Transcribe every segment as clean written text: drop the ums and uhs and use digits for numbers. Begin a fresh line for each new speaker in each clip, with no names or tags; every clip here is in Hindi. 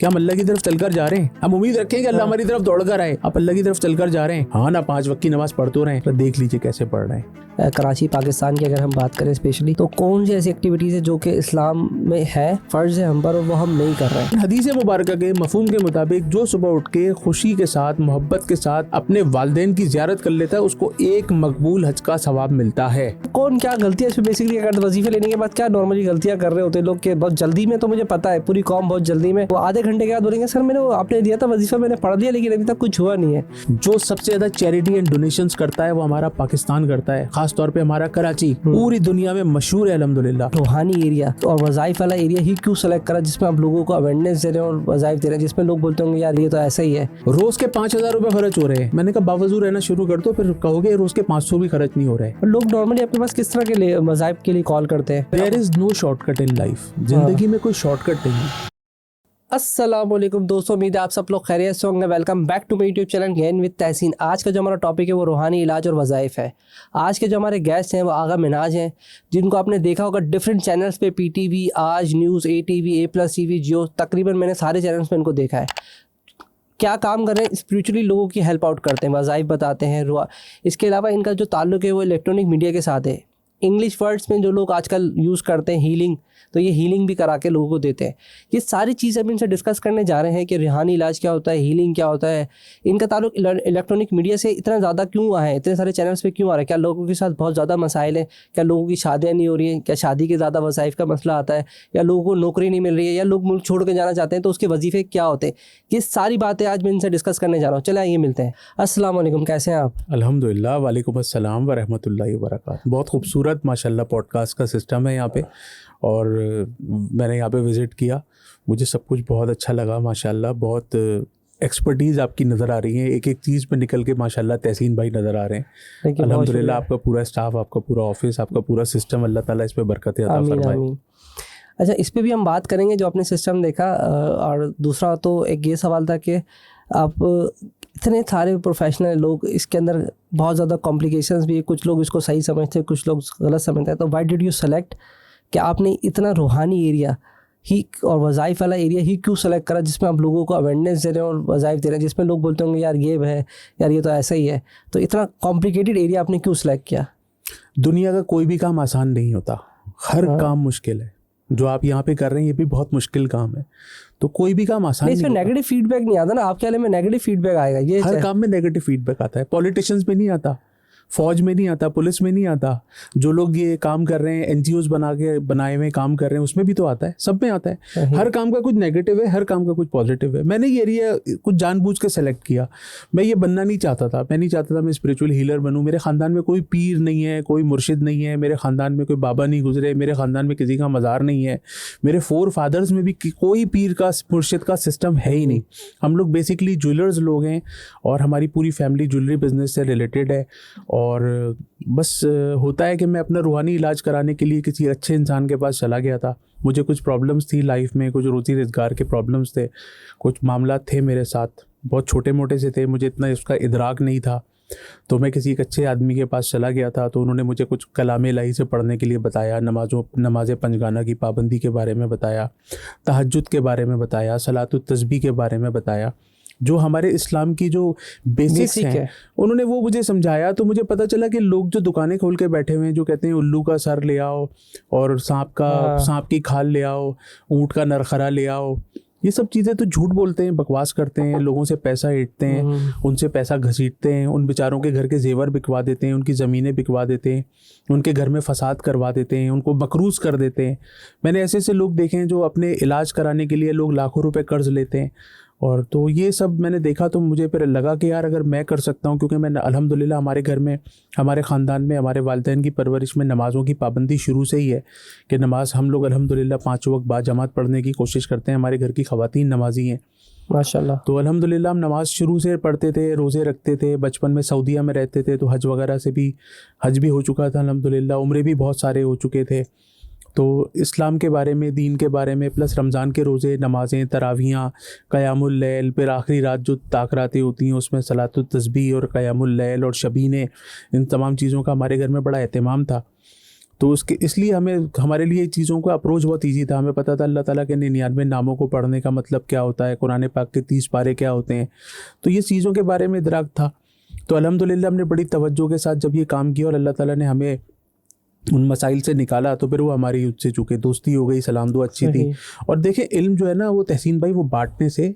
क्या हम अल्लाह की तरफ चलकर जा रहे हैं? हम उम्मीद रखें कि अल्लाह हमारी तरफ दौड़ कर आए। आप अल्लाह की तरफ चलकर जा रहे हैं? हाँ ना, 5 वक्त की नमाज पढ़ तो रहे हैं, तो देख लीजिए कैसे पढ़ रहे हैं।
कराची पाकिस्तान की अगर हम बात करें स्पेशली, तो कौन सी ऐसी एक्टिविटीज़ है जो कि इस्लाम में है, फ़र्ज़ है हम पर, और वो हम नहीं कर रहे हैं।
हदीस मुबारक के मफ़हूम के मुताबिक जो सुबह उठ के खुशी के साथ, मोहब्बत के साथ अपने वालिदैन की ज़ियारत कर लेता है, उसको एक मकबूल हज का सवाब मिलता है।
कौन क्या गलतियाँ इसमें बेसिकली अगर वजीफे लेने के बाद क्या नॉर्मली गलतियाँ कर रहे होते हैं लोग के बहुत जल्दी में, तो मुझे पता है पूरी कौम बहुत जल्दी में, वो आधे घंटे के बाद बोलेंगे सर मैंने वो आपने दिया था वजीफा, मैंने पढ़ लिया लेकिन अभी तक कुछ हुआ नहीं है।
जो सबसे ज़्यादा चैरिटी एंड डोनेशंस करता है वो हमारा पाकिस्तान करता है, खास तौर पे हमारा कराची पूरी दुनिया में मशहूर है अल्हम्दुलिल्लाह।
रूहानी एरिया और वज़ाइफ वाला एरिया ही क्यों सेलेक्ट करा जिसमें आप लोगों को अवेयरनेस दे रहे हैं और वज़ाइफ दे रहे हैं, जिसमें लोग बोलते होंगे यार ये तो ऐसा ही है।
रोज के 5,000 रुपए खर्च हो रहे हैं। मैंने कहा बावजूद रहना शुरू कर दो, फिर कहोगे रोज के 500 भी खर्च नहीं हो रहे।
और लोग नॉर्मली आपके पास किस तरह के लिए वज़ाइफ के लिए कॉल करते हैं?
There is no shortcut in life. जिंदगी में कोई शॉर्टकट नहीं है।
अस्सलामुअलैकुम दोस्तों, उम्मीद है आप सब लोग खैरियत से होंगे। Welcome back to my YouTube channel gain with Tahseen. आज का जो हमारा टॉपिक है वो रूहानी इलाज और वज़ाइफ है। आज के जो हमारे गेस्ट हैं वो आगा मिनाज हैं, जिनको आपने देखा होगा डिफरेंट चैनल्स पे, PTV, आज न्यूज़, ATV, A+ TV, जियो, तकरीबन मैंने सारे चैनल्स पे इनको देखा है। क्या काम कर रहे हैं? स्पिरिचुअली लोगों की हेल्प आउट करते हैं, वज़ाइफ बताते हैं। इसके अलावा इनका जो ताल्लुक है वो इलेक्ट्रॉनिक मीडिया के साथ है। इंग्लिश वर्ड्स में जो लोग आजकल यूज़ करते हैं हीलिंग, तो ये हीलिंग भी करा के लोगों को देते हैं। ये सारी चीज़ें हम इनसे डिस्कस करने जा रहे हैं कि रूहानी इलाज क्या होता है, हीलिंग क्या होता है, इनका ताल्लुक इलेक्ट्रॉनिक मीडिया से इतना ज़्यादा क्यों आया है, इतने सारे चैनल्स पे क्यों आ रहा है, क्या लोगों के साथ बहुत ज़्यादा मसाइल हैं, क्या लोगों की शादियाँ नहीं हो रही हैं, क्या शादी के ज़्यादा वज़ाइफ का मसला आता है, या लोगों को नौकरी नहीं मिल रही है, या लोग मुल्क छोड़ के जाना चाहते हैं तो उसके वजीफ़े क्या होते हैं। ये सारी बातें आज मैं इनसे डिस्कस करने जा रहा हूँ। चलिए आइए मिलते हैं। अस्सलाम वालेकुम, कैसे हैं आप?
अल्हम्दुलिल्लाह, वालेकुम अस्सलाम व रहमतुल्लाहि व बरकातहू। बहुत खूबसूरत माशाल्लाह पॉडकास्ट का सिस्टम है यहाँ पे, और मैंने यहाँ पे विज़िट किया, मुझे सब कुछ बहुत अच्छा लगा माशाल्लाह। बहुत एक्सपर्टीज़ आपकी नज़र आ रही है, एक एक चीज़ पे निकल के माशाल्लाह तहसीन भाई नज़र आ रहे हैं। अल्हम्दुलिल्लाह, आपका पूरा स्टाफ, आपका पूरा ऑफिस, आपका पूरा सिस्टम, अल्लाह ताला इस पे बरकत अता फरमाए।
अच्छा, इस पे भी हम बात करेंगे जो आपने सिस्टम देखा। और दूसरा तो एक ये सवाल था कि आप इतने सारे प्रोफेशनल लोग, इसके अंदर बहुत ज़्यादा कॉम्प्लिकेशंस भी है, कुछ लोग इसको सही समझते हैं, कुछ लोग गलत समझते हैं, तो व्हाई डिड यू सेलेक्ट कि आपने इतना रूहानी एरिया ही और वज़ाइफ वाला एरिया ही क्यों सेलेक्ट करा जिसमें आप लोगों को अवेयरनेस दे रहे हैं और वज़ाइफ दे रहे हैं, जिसमें लोग बोलते होंगे यार ये है, यार ये तो ऐसा ही है, तो इतना कॉम्प्लिकेटेड एरिया आपने क्यों सेलेक्ट किया?
दुनिया का कोई भी काम आसान नहीं होता, हर काम मुश्किल है। जो आप यहाँ पे कर रहे हैं ये भी बहुत मुश्किल काम है, तो कोई भी काम आसान नहीं।
इसमें नेगेटिव फीडबैक नहीं आता ना, आपके वाले में नेगेटिव फीडबैक आएगा। ये
हर काम में नेगेटिव फीडबैक आता है। पॉलिटिशियंस में नहीं आता, फौज में नहीं आता, पुलिस में नहीं आता। जो लोग ये काम कर रहे हैं, NGOs बनाए हुए काम कर रहे हैं, उसमें भी तो आता है, सब में आता है। हर काम का कुछ नेगेटिव है, हर काम का कुछ पॉजिटिव है। मैंने ये एरिया कुछ जानबूझ के सेलेक्ट किया। मैं ये बनना नहीं चाहता था, मैं नहीं चाहता था मैं स्पिरिचुअल हीलर बनूं। मेरे ख़ानदान में कोई पीर नहीं है, कोई मुर्शिद नहीं है, मेरे ख़ानदान में कोई बाबा नहीं गुजरे, मेरे ख़ानदान में किसी का मज़ार नहीं है, मेरे 4 फादर्स में भी कोई पीर का, मुर्शिद का सिस्टम है ही नहीं। हम लोग बेसिकली ज्वेलर्स लोग हैं, और हमारी पूरी फैमिली ज्वेलरी बिजनेस से रिलेटेड है। और बस होता है कि मैं अपना रूहानी इलाज कराने के लिए किसी अच्छे इंसान के पास चला गया था। मुझे कुछ प्रॉब्लम्स थी लाइफ में, कुछ रोज़ी रोज़गार के प्रॉब्लम्स थे, कुछ मामला थे मेरे साथ, बहुत छोटे मोटे से थे, मुझे इतना उसका इदराक नहीं था। तो मैं किसी एक अच्छे आदमी के पास चला गया था, तो उन्होंने मुझे कुछ कलाम इलाही से पढ़ने के लिए बताया, नमाज पंजगाना की पाबंदी के बारे में बताया, तहज्जुद के बारे में बताया, सलातुत तस्बीह के बारे में बताया, जो हमारे इस्लाम की जो बेसिक्स हैं उन्होंने वो मुझे समझाया। तो मुझे पता चला कि लोग जो दुकानें खोल के बैठे हुए हैं, जो कहते हैं उल्लू का सर ले आओ और सांप की खाल ले आओ, ऊँट का नरखरा ले आओ, ये सब चीज़ें तो झूठ बोलते हैं, बकवास करते हैं, लोगों से पैसा ऐंठते हैं, उनसे पैसा घसीटते हैं, उन बेचारों के घर के जेवर बिकवा देते हैं, उनकी ज़मीनें बिकवा देते हैं, उनके घर में फसाद करवा देते हैं, उनको मकरूज़ कर देते हैं। मैंने ऐसे ऐसे लोग देखे हैं जो अपने इलाज कराने के लिए लोग लाखों रुपए कर्ज लेते हैं। और तो ये सब मैंने देखा, तो मुझे फिर लगा कि यार अगर मैं कर सकता हूँ, क्योंकि मैं अल्हम्दुलिल्लाह हमारे घर में, हमारे ख़ानदान में, हमारे वालिदैन की परवरिश में नमाज़ों की पाबंदी शुरू से ही है कि नमाज हम लोग अल्हम्दुलिल्लाह 5 वक्त बाजमात पढ़ने की कोशिश करते हैं। हमारे घर की ख़वातीन नमाजी हैं
माशाल्लाह।
तो अल्हम्दुलिल्लाह हम नमाज़ शुरू से पढ़ते थे, रोज़े रखते थे। बचपन में सऊदीया में रहते थे तो हज वगैरह से भी, हज भी हो चुका था अल्हम्दुलिल्लाह, उम्रे भी बहुत सारे हो चुके थे। तो इस्लाम के बारे में, दीन के बारे में, प्लस रमज़ान के रोज़े, नमाज़ें, तरावियाँ, क़यामुल लैल, फिर आखिरी रात जो ताक़रातें होती हैं उसमें सलातुत तस्बीह और क़यामुल लैल और शबीने, इन तमाम चीज़ों का हमारे घर में बड़ा एहतमाम था। तो उसके इसलिए हमें हमारे लिए चीज़ों का अप्रोच बहुत ईजी था। हमें पता था अल्लाह ताला के 99 नामों को पढ़ने का मतलब क्या होता है, कुरान पाक के 30 पारे क्या होते हैं, तो ये चीज़ों के बारे में इदराक था। तो अल्हम्दुलिल्लाह हमने बड़ी तवज्जो के साथ जब ये काम किया और अल्लाह ताला ने हमें उन मसाइल से निकाला, तो फिर वो हमारी उससे चूँकि दोस्ती हो गई, सलाम दुआ अच्छी थी। और देखें इल्म जो है ना वो तहसीन भाई वो बांटने से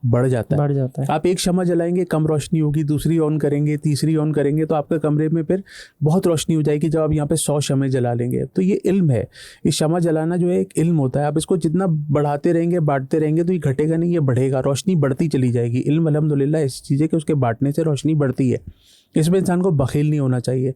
बढ़ जाता है। आप एक शमा जलाएंगे कम रोशनी होगी, दूसरी ऑन करेंगे, तीसरी ऑन करेंगे, तो आपके कमरे में फिर बहुत रोशनी हो जाएगी जब आप यहाँ पे 100 शमे जला लेंगे। तो ये इल्म है, ये शमा जलाना जो है एक इल्म होता है। आप इसको जितना बढ़ाते रहेंगे, बांटते रहेंगे, तो ये घटेगा नहीं, ये बढ़ेगा, रोशनी बढ़ती चली जाएगी। इल्म अल्हम्दुलिल्लाह ऐसी चीज़ है कि उसके बांटने से रोशनी बढ़ती है, इसमें इंसान को बखील नहीं होना चाहिए।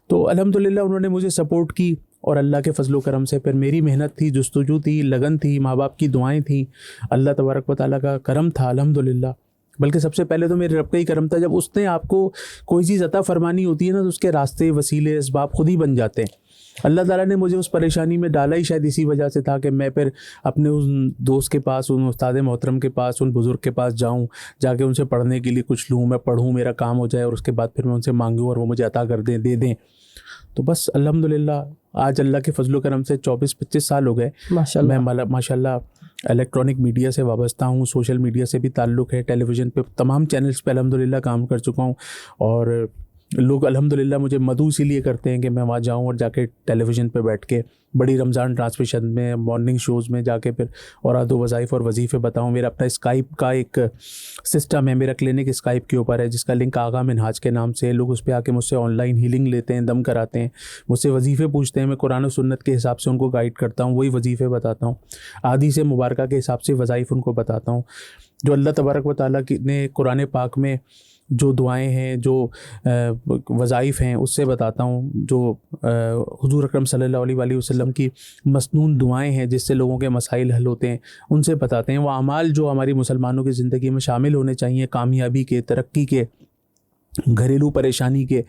तो अल्हम्दुलिल्लाह उन्होंने मुझे सपोर्ट की और अल्लाह के फजलो करम से फिर मेरी मेहनत थी, जुस्तजू थी, लगन थी, माँ बाप की दुआएं थी, अल्लाह तबारक व तआला का करम था अल्हम्दुलिल्लाह। बल्कि सबसे पहले तो मेरे रब का ही करम था। जब उसने आपको कोई चीज़ अता फरमानी होती है ना, तो उसके रास्ते, वसीले, इसबाब खुद ही बन जाते हैं। अल्लाह ताला ने मुझे उस परेशानी में डाला ही शायद इसी वजह से था कि मैं फिर अपने उन दोस्त के पास, उन उस्ताद मोहतरम के पास, उन बुज़ुर्ग के पास जाऊं, जाके उनसे पढ़ने के लिए कुछ लूँ, मैं पढ़ूँ, मेरा काम हो जाए और उसके बाद फिर मैं उनसे मांगूँ और वो मुझे अता कर दें, दे दें। तो बस अल्हम्दुलिल्लाह आज अल्लाह के फजलो करम से 24-25 साल हो गए माशाल्लाह। मैं माशाल्लाह इलेक्ट्रॉनिक मीडिया से वाबस्ता हूँ, सोशल मीडिया से भी ताल्लुक़ है, टेलीविज़न पे तमाम चैनल्स पे अल्हम्दुलिल्लाह काम कर चुका हूँ। और लोग अल्हम्दुलिल्लाह मुझे मदऊ इसीलिए करते हैं कि मैं वहाँ जाऊँ और जाके टेलीविज़न पे बैठ के बड़ी रमज़ान ट्रांसमिशन में, मॉर्निंग शोज़ में जाके फिर औराद वज़ाइफ़ और वजीफ़े बताऊँ। मेरा अपना स्काइप का एक सिस्टम है, मेरा क्लिनिक स्काइप के ऊपर है जिसका लिंक आगा मिनहाज के नाम से। लोग उस पर आके मुझसे ऑनलाइन हीलिंग लेते हैं, दम कराते हैं, मुझसे वजीफ़े पूछते हैं, मैं कुरान और सुन्नत के हिसाब से उनको गाइड करता हूँ, वही वजीफ़े बताता हूँ, आदि से मुबारका के हिसाब से वज़ाइफ़ उनको बताता हूँ। जो अल्लाह तबारक व तआला ने कुरान पाक में जो दुआएं हैं, जो वज़ाइफ़ हैं, उससे बताता हूँ। जो हुज़ूर अकरम सल्लल्लाहु अलैहि वसल्लम की मसनून दुआएं हैं जिससे लोगों के मसाइल हल होते हैं, उनसे बताते हैं। वो अमाल जो हमारी मुसलमानों की ज़िंदगी में शामिल होने चाहिए, कामयाबी के, तरक्की के, घरेलू परेशानी के,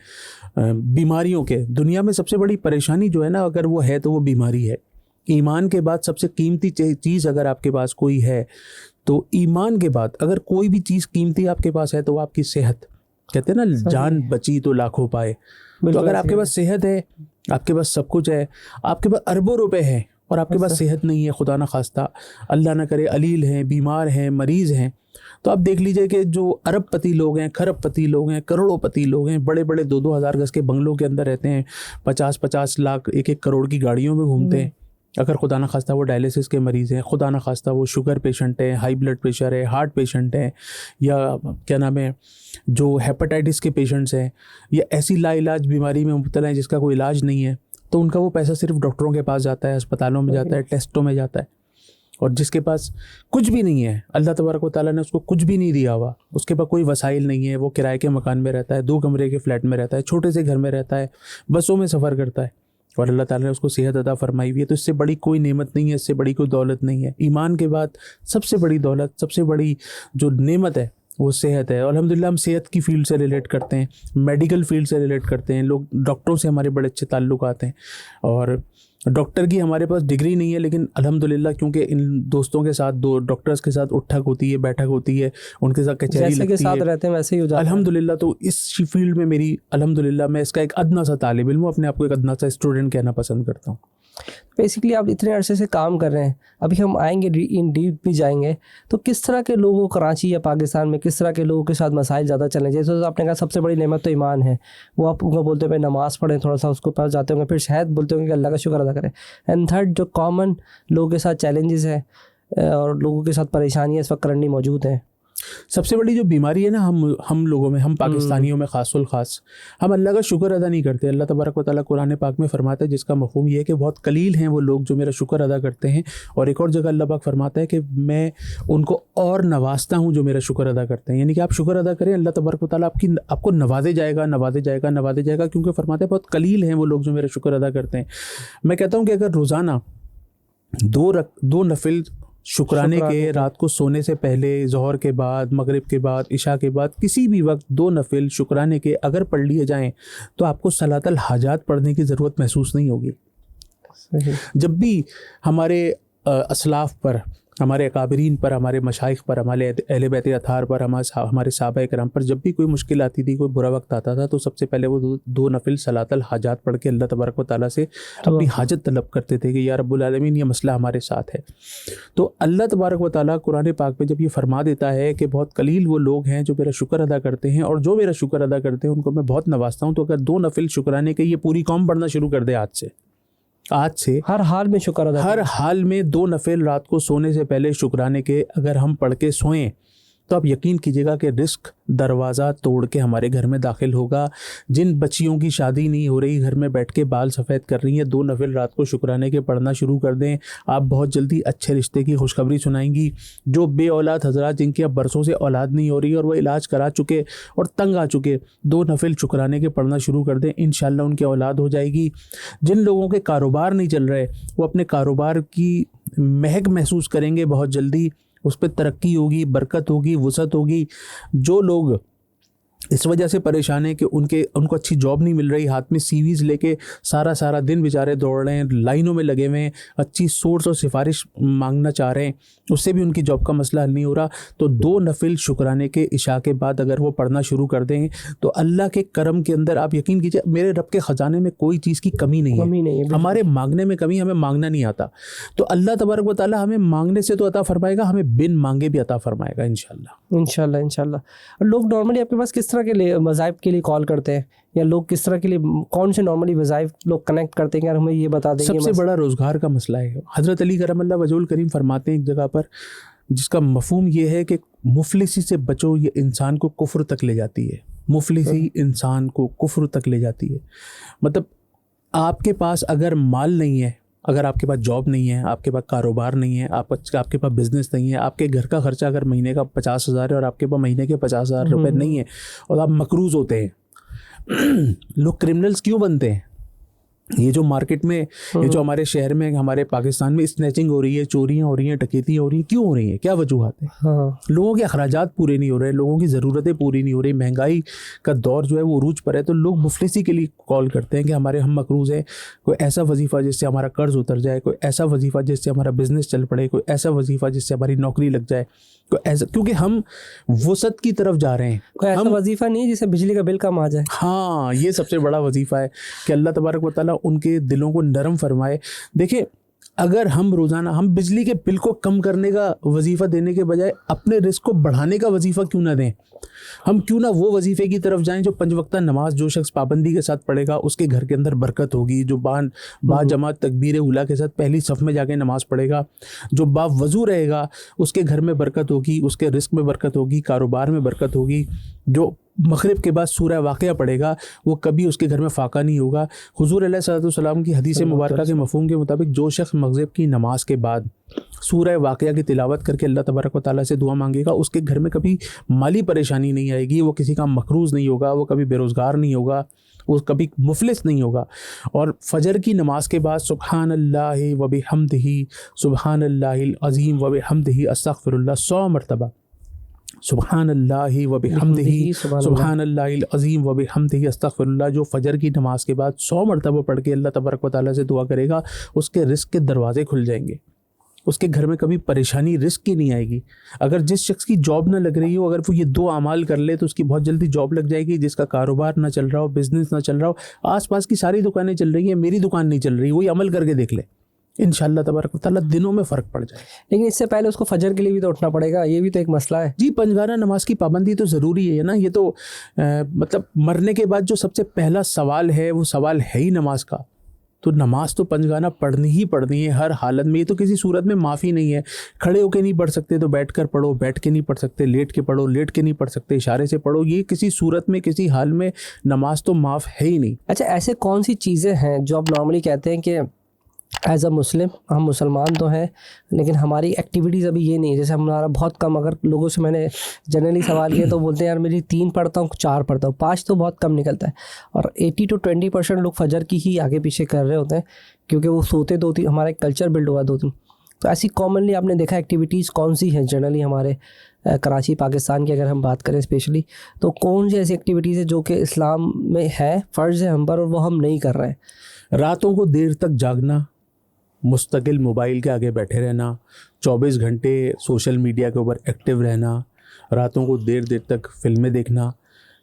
बीमारियों के। दुनिया में सबसे बड़ी परेशानी जो है ना, अगर वो है तो वो बीमारी है। ईमान के बाद सबसे कीमती चीज़ अगर आपके पास कोई है, तो ईमान के बाद अगर कोई भी चीज़ कीमती आपके पास है तो वो आपकी सेहत। कहते हैं ना, जान बची तो लाखों पाए। तो अगर आपके पास सेहत है, आपके पास सब कुछ है, आपके पास अरबों रुपए हैं और आपके पास सेहत नहीं है, खुदा ना खास्ता, अल्लाह ना करे, अलील हैं, बीमार हैं, मरीज़ हैं, तो आप देख लीजिए कि जो अरबपति लोग हैं, खरबपति लोग हैं, करोड़ोंपति लोग हैं, बड़े बड़े 2-2 हज़ार गज़ के बंगलों के अंदर रहते हैं, 50-50 लाख, 1-1 करोड़ की गाड़ियों में घूमते हैं। अगर खुदा न खास्ता वो डायलिसिस के मरीज़ हैं, खुदा न खास्ता वो शुगर पेशेंट है, हाई ब्लड प्रेशर है, हार्ट पेशेंट है, या क्या नाम है, जो हेपेटाइटिस के पेशेंट्स हैं, या ऐसी लाइलाज बीमारी में मुब्तला हैं जिसका कोई इलाज नहीं है, तो उनका वो पैसा सिर्फ डॉक्टरों के पास जाता है, अस्पतालों में जाता है, टेस्टों में जाता है। और जिसके पास कुछ भी नहीं है, अल्लाह तबारक व तआला ने उसको कुछ भी नहीं दिया हुआ, उसके पास कोई वसाइल नहीं है, वो किराए के मकान में रहता है, 2 कमरे के फ्लैट में रहता है, छोटे से घर में रहता है, बसों में सफ़र करता है, और अल्लाह ताला ने उसको सेहत अता फरमाई हुई है, तो इससे बड़ी कोई नेमत नहीं है, इससे बड़ी कोई दौलत नहीं है। ईमान के बाद सबसे बड़ी दौलत, सबसे बड़ी जो नेमत है वो सेहत है। और अल्हम्दुलिल्लाह हम सेहत की फ़ील्ड से रिलेट करते हैं, मेडिकल फील्ड से रिलेट करते हैं, लोग डॉक्टरों से हमारे बड़े अच्छे ताल्लुकात हैं। और डॉक्टर की हमारे पास डिग्री नहीं है, लेकिन अल्हम्दुलिल्लाह क्योंकि इन दोस्तों के साथ, 2 डॉक्टर्स के साथ उठक होती है, बैठक होती है, उनके साथ कचहरी लगती है,
के साथ रहते हैं वैसे ही हो जाता है
अल्हम्दुलिल्लाह। तो इस फील्ड में मेरी अल्हम्दुलिल्लाह मैं इसका एक अदना सा तालिब इल्म हूँ, अपने आप को एक अदना सा स्टूडेंट कहना पसंद करता हूँ।
बेसिकली आप इतने अरसे से काम कर रहे हैं, अभी हम आएंगे इन डीप भी जाएंगे, तो किस तरह के लोगों, कराची या पाकिस्तान में किस तरह के लोगों के साथ मसाइल ज़्यादा चलें? जैसे तो आपने कहा सबसे बड़ी नेमत तो ईमान है, वो आप उनको बोलते हैं नमाज़ पढ़ें, थोड़ा सा उसको पास जाते होंगे, फिर शायद बोलते होंगे कि अल्लाह का शुक्र अदा करें। एंड थर्ड, जो कॉमन लोगों के साथ चैलेंजेस हैं और लोगों के साथ परेशानियाँ इस वक्त करंटली मौजूद हैं,
सबसे बड़ी जो बीमारी है ना हम लोगों में, हम पाकिस्तानियों में ख़ासुल ख़ास, हम अल्लाह का शुक्र अदा नहीं करते। अल्लाह तबारक व तआला कुरान पाक में फरमाता है, जिसका मफ़हूम ये है कि बहुत कलील हैं वो लोग जो मेरा शुक्र अदा करते हैं। और एक और जगह अल्लाह पाक फरमाता है कि मैं उनको और नवाजता हूँ जो मेरा शुक्र अदा करते हैं। यानी कि आप शुक्र अदा करें, अल्लाह तबारक व तआला आपको नवाजे जाएगा, नवाजे जाएगा, नवाजे जाएगा, क्योंकि फरमाता है बहुत कलील हैं वो लोग जो मेरा शुक्र अदा करते हैं। मैं कहता हूँ कि अगर रोज़ाना 2 नफिल शुक्राने के, रात को सोने से पहले, ज़ोहर के बाद, मगरिब के बाद, इशा के बाद, किसी भी वक्त 2 नफिल शुक्राने के अगर पढ़ लिए जाएं तो आपको सलातुल हाजात पढ़ने की ज़रूरत महसूस नहीं होगी। जब भी हमारे असलाफ़ पर हमारे अकाबरीन पर, हमारे मशाइख पर, हमारे अहले बैत अतार पर, हमारे सहाबा किराम पर जब भी कोई मुश्किल आती थी, कोई बुरा वक्त आता था, तो सबसे पहले वो दो नफिल सलातल हाजात पढ़ के अल्लाह तबारक व तआला से अपनी हाजत तलब करते थे कि या रब्बुल आलमीन ये मसला हमारे साथ है। तो अल्लाह तबारक व तआला कुरान पाक में जब ये फरमा देता है कि बहुत कलील वो लोग हैं जो मेरा शुक्र अदा करते हैं, और जो मेरा शुक्र अदा करते हैं उनको मैं बहुत नवाजता हूँ, तो अगर 2 नफिल शुक्राने के ये पूरी कौम पढ़ना शुरू कर दे आज से
हर हाल में शुक्र अदा,
हर हाल में 2 नफिल रात को सोने से पहले शुक्राने के अगर हम पढ़ के सोएं, तो आप यकीन कीजिएगा कि रिस्क दरवाज़ा तोड़ के हमारे घर में दाखिल होगा। जिन बच्चियों की शादी नहीं हो रही, घर में बैठ के बाल सफ़ेद कर रही हैं, 2 नफिल रात को शुक्राने के पढ़ना शुरू कर दें, आप बहुत जल्दी अच्छे रिश्ते की खुशखबरी सुनाएंगी। जो बे औलाद हजरात जिनकी अब बरसों से औलाद नहीं हो रही और वह इलाज करा चुके और तंग आ चुके, 2 नफिल शुक्राने के पढ़ना शुरू कर दें, इंशाअल्लाह उनकी औलाद हो जाएगी। जिन लोगों के कारोबार नहीं चल रहे, वो अपने कारोबार की महक महसूस करेंगे बहुत जल्दी, उस पर तरक्की होगी, बरकत होगी, वसअत होगी। जो लोग इस वजह से परेशान है कि उनको अच्छी जॉब नहीं मिल रही, हाथ में सीवीज़ लेके सारा दिन बेचारे दौड़ रहे हैं, लाइनों में लगे हुए हैं, अच्छी सोर्स और सिफारिश मांगना चाह रहे हैं, उससे भी उनकी जॉब का मसला हल नहीं हो रहा, तो 2 नफिल शुक्राने के इशा के बाद अगर वो पढ़ना शुरू कर दें, तो अल्लाह के करम के अंदर आप यकीन कीजिए, मेरे रब के ख़जाने में कोई चीज़ की कमी नहीं है। हमारे मांगने में कमी, हमें मांगना नहीं आता, तो अल्लाह तबारक व तआला हमें मांगने से तो अता फरमाएगा, हमें बिन मांगे भी अता फरमाएगा इंशाअल्लाह।
लोग नॉर्मली आपके पास किस तरह के लिए वज़ाइफ के लिए कॉल करते हैं, या लोग किस तरह के लिए, कौन से नॉर्मली वज़ाइफ लोग कनेक्ट करते हैं, यार हमें ये बता देंगे?
सबसे बड़ा रोज़गार का मसला है। हज़रत अली करमल्लाह वजहुल करीम फरमाते हैं एक जगह पर, जिसका मफहूम ये है कि मुफलिसी से बचो, ये इंसान को कुफ्र तक ले जाती है। मुफलिसी इंसान को कुफ्र तक ले जाती है। मतलब आपके पास अगर माल नहीं है, अगर आपके पास जॉब नहीं है, आपके पास कारोबार नहीं है, आपके पास बिजनेस नहीं है, आपके घर का खर्चा अगर महीने का 50,000 है और आपके पास महीने के 50,000 रुपये नहीं है, और आप मकरूज़ होते हैं लोग क्रिमिनल्स क्यों बनते हैं? ये जो मार्केट में, ये जो हमारे शहर में, हमारे पाकिस्तान में स्नैचिंग हो रही है, चोरियां हो रही हैं, डकैतियां हो रही हैं, क्यों हो रही हैं? क्या वजूहत है? लोगों के अखराजात पूरे नहीं हो रहे, लोगों की ज़रूरतें पूरी नहीं हो रही, महंगाई का दौर जो है वो उरूज पर है, तो लोग मुफलिसी के लिए कॉल करते हैं कि हम मकरूज़ हैं, कोई ऐसा वजीफ़ा जिससे हमारा कर्ज उतर जाए, कोई ऐसा वजीफ़ा जिससे हमारा बिजनेस चल पड़े, कोई ऐसा वजीफ़ा जिससे हमारी नौकरी लग जाए, कोई ऐसा, क्योंकि हम वसत की तरफ जा रहे हैं।
कोई ऐसा वजीफ़ा नहीं जिससे बिजली का बिल कम आ जाए।
हाँ, ये सबसे बड़ा वजीफ़ा है कि अल्लाह तबारक व तआला उनके दिलों को नरम फरमाए। देखिए, अगर हम रोज़ाना हम बिजली के बिल को कम करने का वजीफ़ा देने के बजाय अपने रिस्क को बढ़ाने का वजीफ़ा क्यों ना दें? हम क्यों ना वो वजीफ़े की तरफ जाएं जो 5 वक्ता नमाज जो शख्स पाबंदी के साथ पढ़ेगा उसके घर के अंदर बरकत होगी। जो बाजमात तकबीर उला के साथ पहली सफ़ में जाके नमाज़ पढ़ेगा, जो बावज़ू रहेगा, उसके घर में बरकत होगी, उसके रिस्क में बरकत होगी, कारोबार में बरकत होगी। जो मग़रिब के बाद सूरह वाक़िया पढ़ेगा वो कभी उसके घर में फाका नहीं होगा। हुज़ूर अलैहिस्सलाम की हदीस मुबारका के मफ़हूम के मुताबिक जो शख्स मग़रिब की नमाज के बाद सूरह वाक़िया की तिलावत करके अल्लाह तबारक व तआला से दुआ मांगेगा, उसके घर में कभी माली परेशानी नहीं आएगी, वो किसी का मकरूज़ नहीं होगा, वो कभी बेरोज़गार नहीं होगा, वो कभी मुफलिस नहीं होगा। और फजर की नमाज के बाद सुब्हानल्लाहि व बिहम्दिही सुब्हानल्लाहिल अज़ीम व बिहम्दिही अस्तग़फिरुल्लाह 100 मरतबा, सुब्हानल्लाहि व बिहम्दिही सुब्हानल्लाहिल अज़ीम व बिहम्दिही अस्तग़फिरुल्लाह, जो फजर की नमाज के बाद 100 मरतबा पढ़ के अल्लाह तबारक व तआला से दुआ करेगा, उसके रिस्क के दरवाज़े खुल जाएंगे, उसके घर में कभी परेशानी रिस्क की नहीं आएगी। अगर जिस शख्स की जॉब ना लग रही हो, अगर वो ये 2 अमाल कर ले तो उसकी बहुत जल्दी जॉब लग जाएगी। जिसका कारोबार ना चल रहा हो, बिज़नेस ना चल रहा हो, आसपास की सारी दुकानें चल रही हैं, मेरी दुकान नहीं चल रही, वही अमल करके देख ले, इंशाअल्लाह तबारक व तआला दिनों में फ़र्क पड़ जाए।
लेकिन इससे पहले उसको फजर के लिए भी तो उठना पड़ेगा, ये भी तो एक मसला है।
जी, 5 वारा नमाज की पाबंदी तो ज़रूरी है ना। ये तो मतलब मरने के बाद जो सबसे पहला सवाल है वो सवाल है ही नमाज का। तो नमाज तो 5 गाना पढ़नी ही पढ़नी है हर हालत में। ये तो किसी सूरत में माफ़ी नहीं है। खड़े होके नहीं पढ़ सकते तो बैठ कर पढ़ो, बैठ के नहीं पढ़ सकते लेट के पढ़ो, लेट के नहीं पढ़ सकते इशारे से पढ़ो। ये किसी सूरत में किसी हाल में नमाज तो माफ़ है ही नहीं।
अच्छा, ऐसे कौन सी चीज़ें हैं जो आप नॉर्मली कहते हैं कि एज अ मुस्लिम, हम मुसलमान तो हैं लेकिन हमारी एक्टिविटीज़ अभी ये नहीं है, जैसे हमारा बहुत कम, अगर लोगों से मैंने जनरली सवाल किया तो बोलते हैं यार मेरी 3 पढ़ता हूँ, 4 पढ़ता हूँ, 5 तो बहुत कम निकलता है। और 80 to 20% लोग फजर की ही आगे पीछे कर रहे होते हैं क्योंकि वो सोते 2-3, हमारा एक कल्चर बिल्ड हुआ 2-3। तो ऐसी कॉमनली आपने देखा एक्टिविटीज़ कौन सी हैं जनरली हमारे कराची पाकिस्तान की अगर हम बात करें स्पेशली, तो कौन सी ऐसी एक्टिविटीज़ है जो कि इस्लाम में है, फ़र्ज़ है हम पर और वो हम नहीं कर रहे हैं?
रातों को देर तक जागना, मुस्तकिल मोबाइल के आगे बैठे रहना, 24 घंटे सोशल मीडिया के ऊपर एक्टिव रहना, रातों को देर देर तक फिल्में देखना।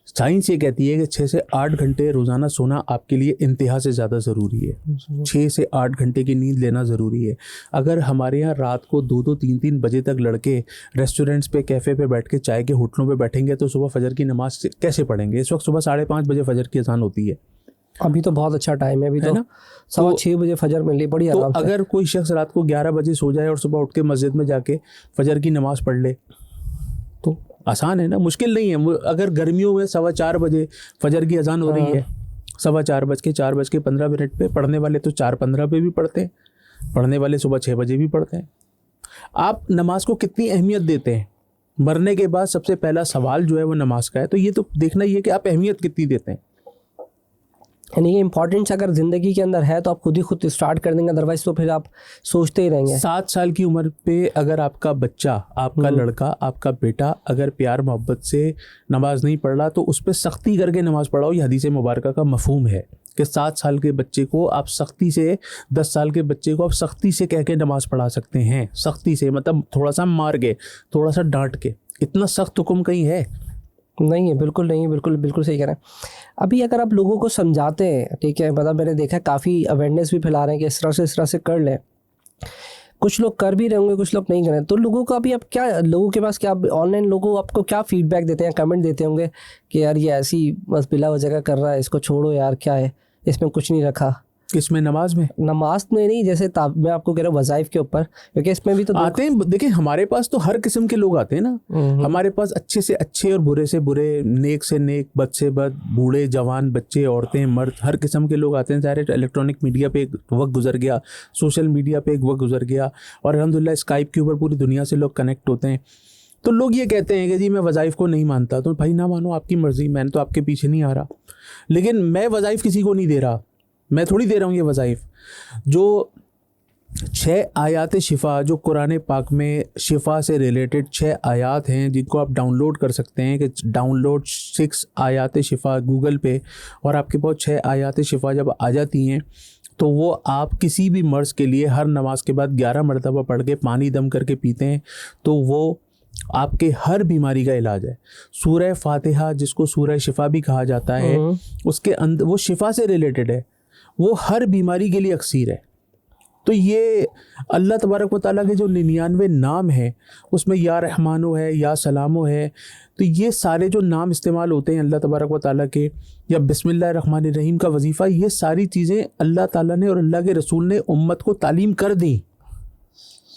साइंस ये कहती है कि 6 से 8 घंटे रोज़ाना सोना आपके लिए इंतहा से ज़्यादा ज़रूरी है। 6 से 8 घंटे की नींद लेना ज़रूरी है। अगर हमारे यहाँ रात को 2-2, 3-3 बजे तक लड़के रेस्टोरेंट्स पे, कैफ़े पे बैठ के, चाय के होटलों पे बैठेंगे तो सुबह फजर की नमाज कैसे पढ़ेंगे? इस वक्त सुबह 5:30 बजे फजर की अज़ान होती है।
अभी तो बहुत अच्छा टाइम है, अभी तो
ना?
6:15 बजे फजर मिल रही, बड़ी
तो
आराम से।
अगर कोई शख्स रात को 11 बजे सो जाए और सुबह उठ के मस्जिद में जाके फजर की नमाज़ पढ़ ले तो आसान है ना, मुश्किल नहीं है। अगर गर्मियों में 4:15 बजे फजर की अजान हो रही है, 4:15 पे पढ़ने वाले तो 4:15 पे भी पढ़ते हैं, पढ़ने वाले सुबह 6 बजे भी पढ़ते हैं। आप नमाज को कितनी अहमियत देते हैं? मरने के बाद सबसे पहला सवाल जो है वो नमाज का है। तो ये तो देखना ही है कि आप अहमियत कितनी देते हैं।
यानी ये इंपॉर्टेंस अगर ज़िंदगी के अंदर है तो आप खुद ही खुद स्टार्ट कर देंगे, अदरवाइज तो फिर आप सोचते ही रहेंगे।
7 साल की उम्र पे अगर आपका बच्चा, आपका लड़का, आपका बेटा अगर प्यार मोहब्बत से नमाज नहीं पढ़ रहा तो उस पर सख्ती करके नमाज पढ़ाओ। ये हदीस मुबारक का मफहूम है कि 7 साल के बच्चे को आप सख्ती से, 10 साल के बच्चे को आप सख्ती से कह के नमाज पढ़ा सकते हैं। सख्ती से मतलब थोड़ा सा मार के, थोड़ा सा डांट के। इतना सख्त हुक्म कहीं है?
नहीं है, बिल्कुल नहीं है, बिल्कुल सही कह रहे हैं। अभी अगर आप लोगों को समझाते हैं, ठीक है, मतलब मैंने देखा काफ़ी अवेयरनेस भी फैला रहे हैं कि इस तरह से कर लें। कुछ लोग कर भी रहे होंगे, कुछ लोग नहीं करें। तो लोगों को अभी आप क्या, लोगों के पास क्या, ऑनलाइन लोगों आपको क्या फीडबैक देते हैं, कमेंट देते होंगे कि यार ये ऐसी बस बिला वजह का कर रहा है, इसको छोड़ो यार, क्या है इसमें, कुछ नहीं रखा।
इसमें नमाज में
नहीं, जैसे मैं आपको कह रहा हूँ वज़ाइफ के ऊपर, क्योंकि इसमें भी तो
आते हैं। देखिए हमारे पास तो हर किस्म के लोग आते हैं ना। हमारे पास अच्छे से अच्छे और बुरे से बुरे, नेक से नेक, बद से बद, बूढ़े जवान, बच्चे, औरतें, मर्द, हर किस्म के लोग आते हैं। सारे इलेक्ट्रॉनिक मीडिया पे एक वक्त गुजर गया, सोशल मीडिया पे एक वक्त गुजर गया, और अल्हम्दुलिल्लाह स्काइप के ऊपर पूरी दुनिया से लोग कनेक्ट होते हैं। तो लोग ये कहते हैं कि जी मैं वज़ाइफ को नहीं मानता। तो भाई ना मानो, आपकी मर्ज़ी, मैंने तो आपके पीछे नहीं आ रहा। लेकिन मैं वज़ाइफ किसी को नहीं दे रहा, मैं थोड़ी दे रहा हूँ ये वज़ाइफ। जो 6 आयात शिफा, जो कुरान पाक में शिफा से रिलेटेड 6 आयात हैं, जिनको आप डाउनलोड कर सकते हैं कि डाउनलोड 6 आयात शिफा गूगल पे, और आपके पास 6 आयात शिफा जब आ जाती हैं तो वो आप किसी भी मर्ज़ के लिए हर नमाज के बाद 11 मरतबा पढ़ के पानी दम करके पीते हैं तो वो आपके हर बीमारी का इलाज है। सूरह फातिहा, जिसको सूरह शिफा भी कहा जाता है, उसके अंदर वो शिफा से रिलेटेड है, वो हर बीमारी के लिए अक्सीर है। तो ये अल्लाह तबारक व तआला के जो 99 नाम हैं उसमें या रहमानो है, या सलामो है, तो ये सारे जो नाम इस्तेमाल होते हैं अल्लाह तबारक व तआला के, या बिस्मिल्लाह रहमान रहीम का वजीफ़ा, ये सारी चीज़ें अल्लाह ताला ने और अल्लाह के रसूल ने उम्मत को तालीम कर दी।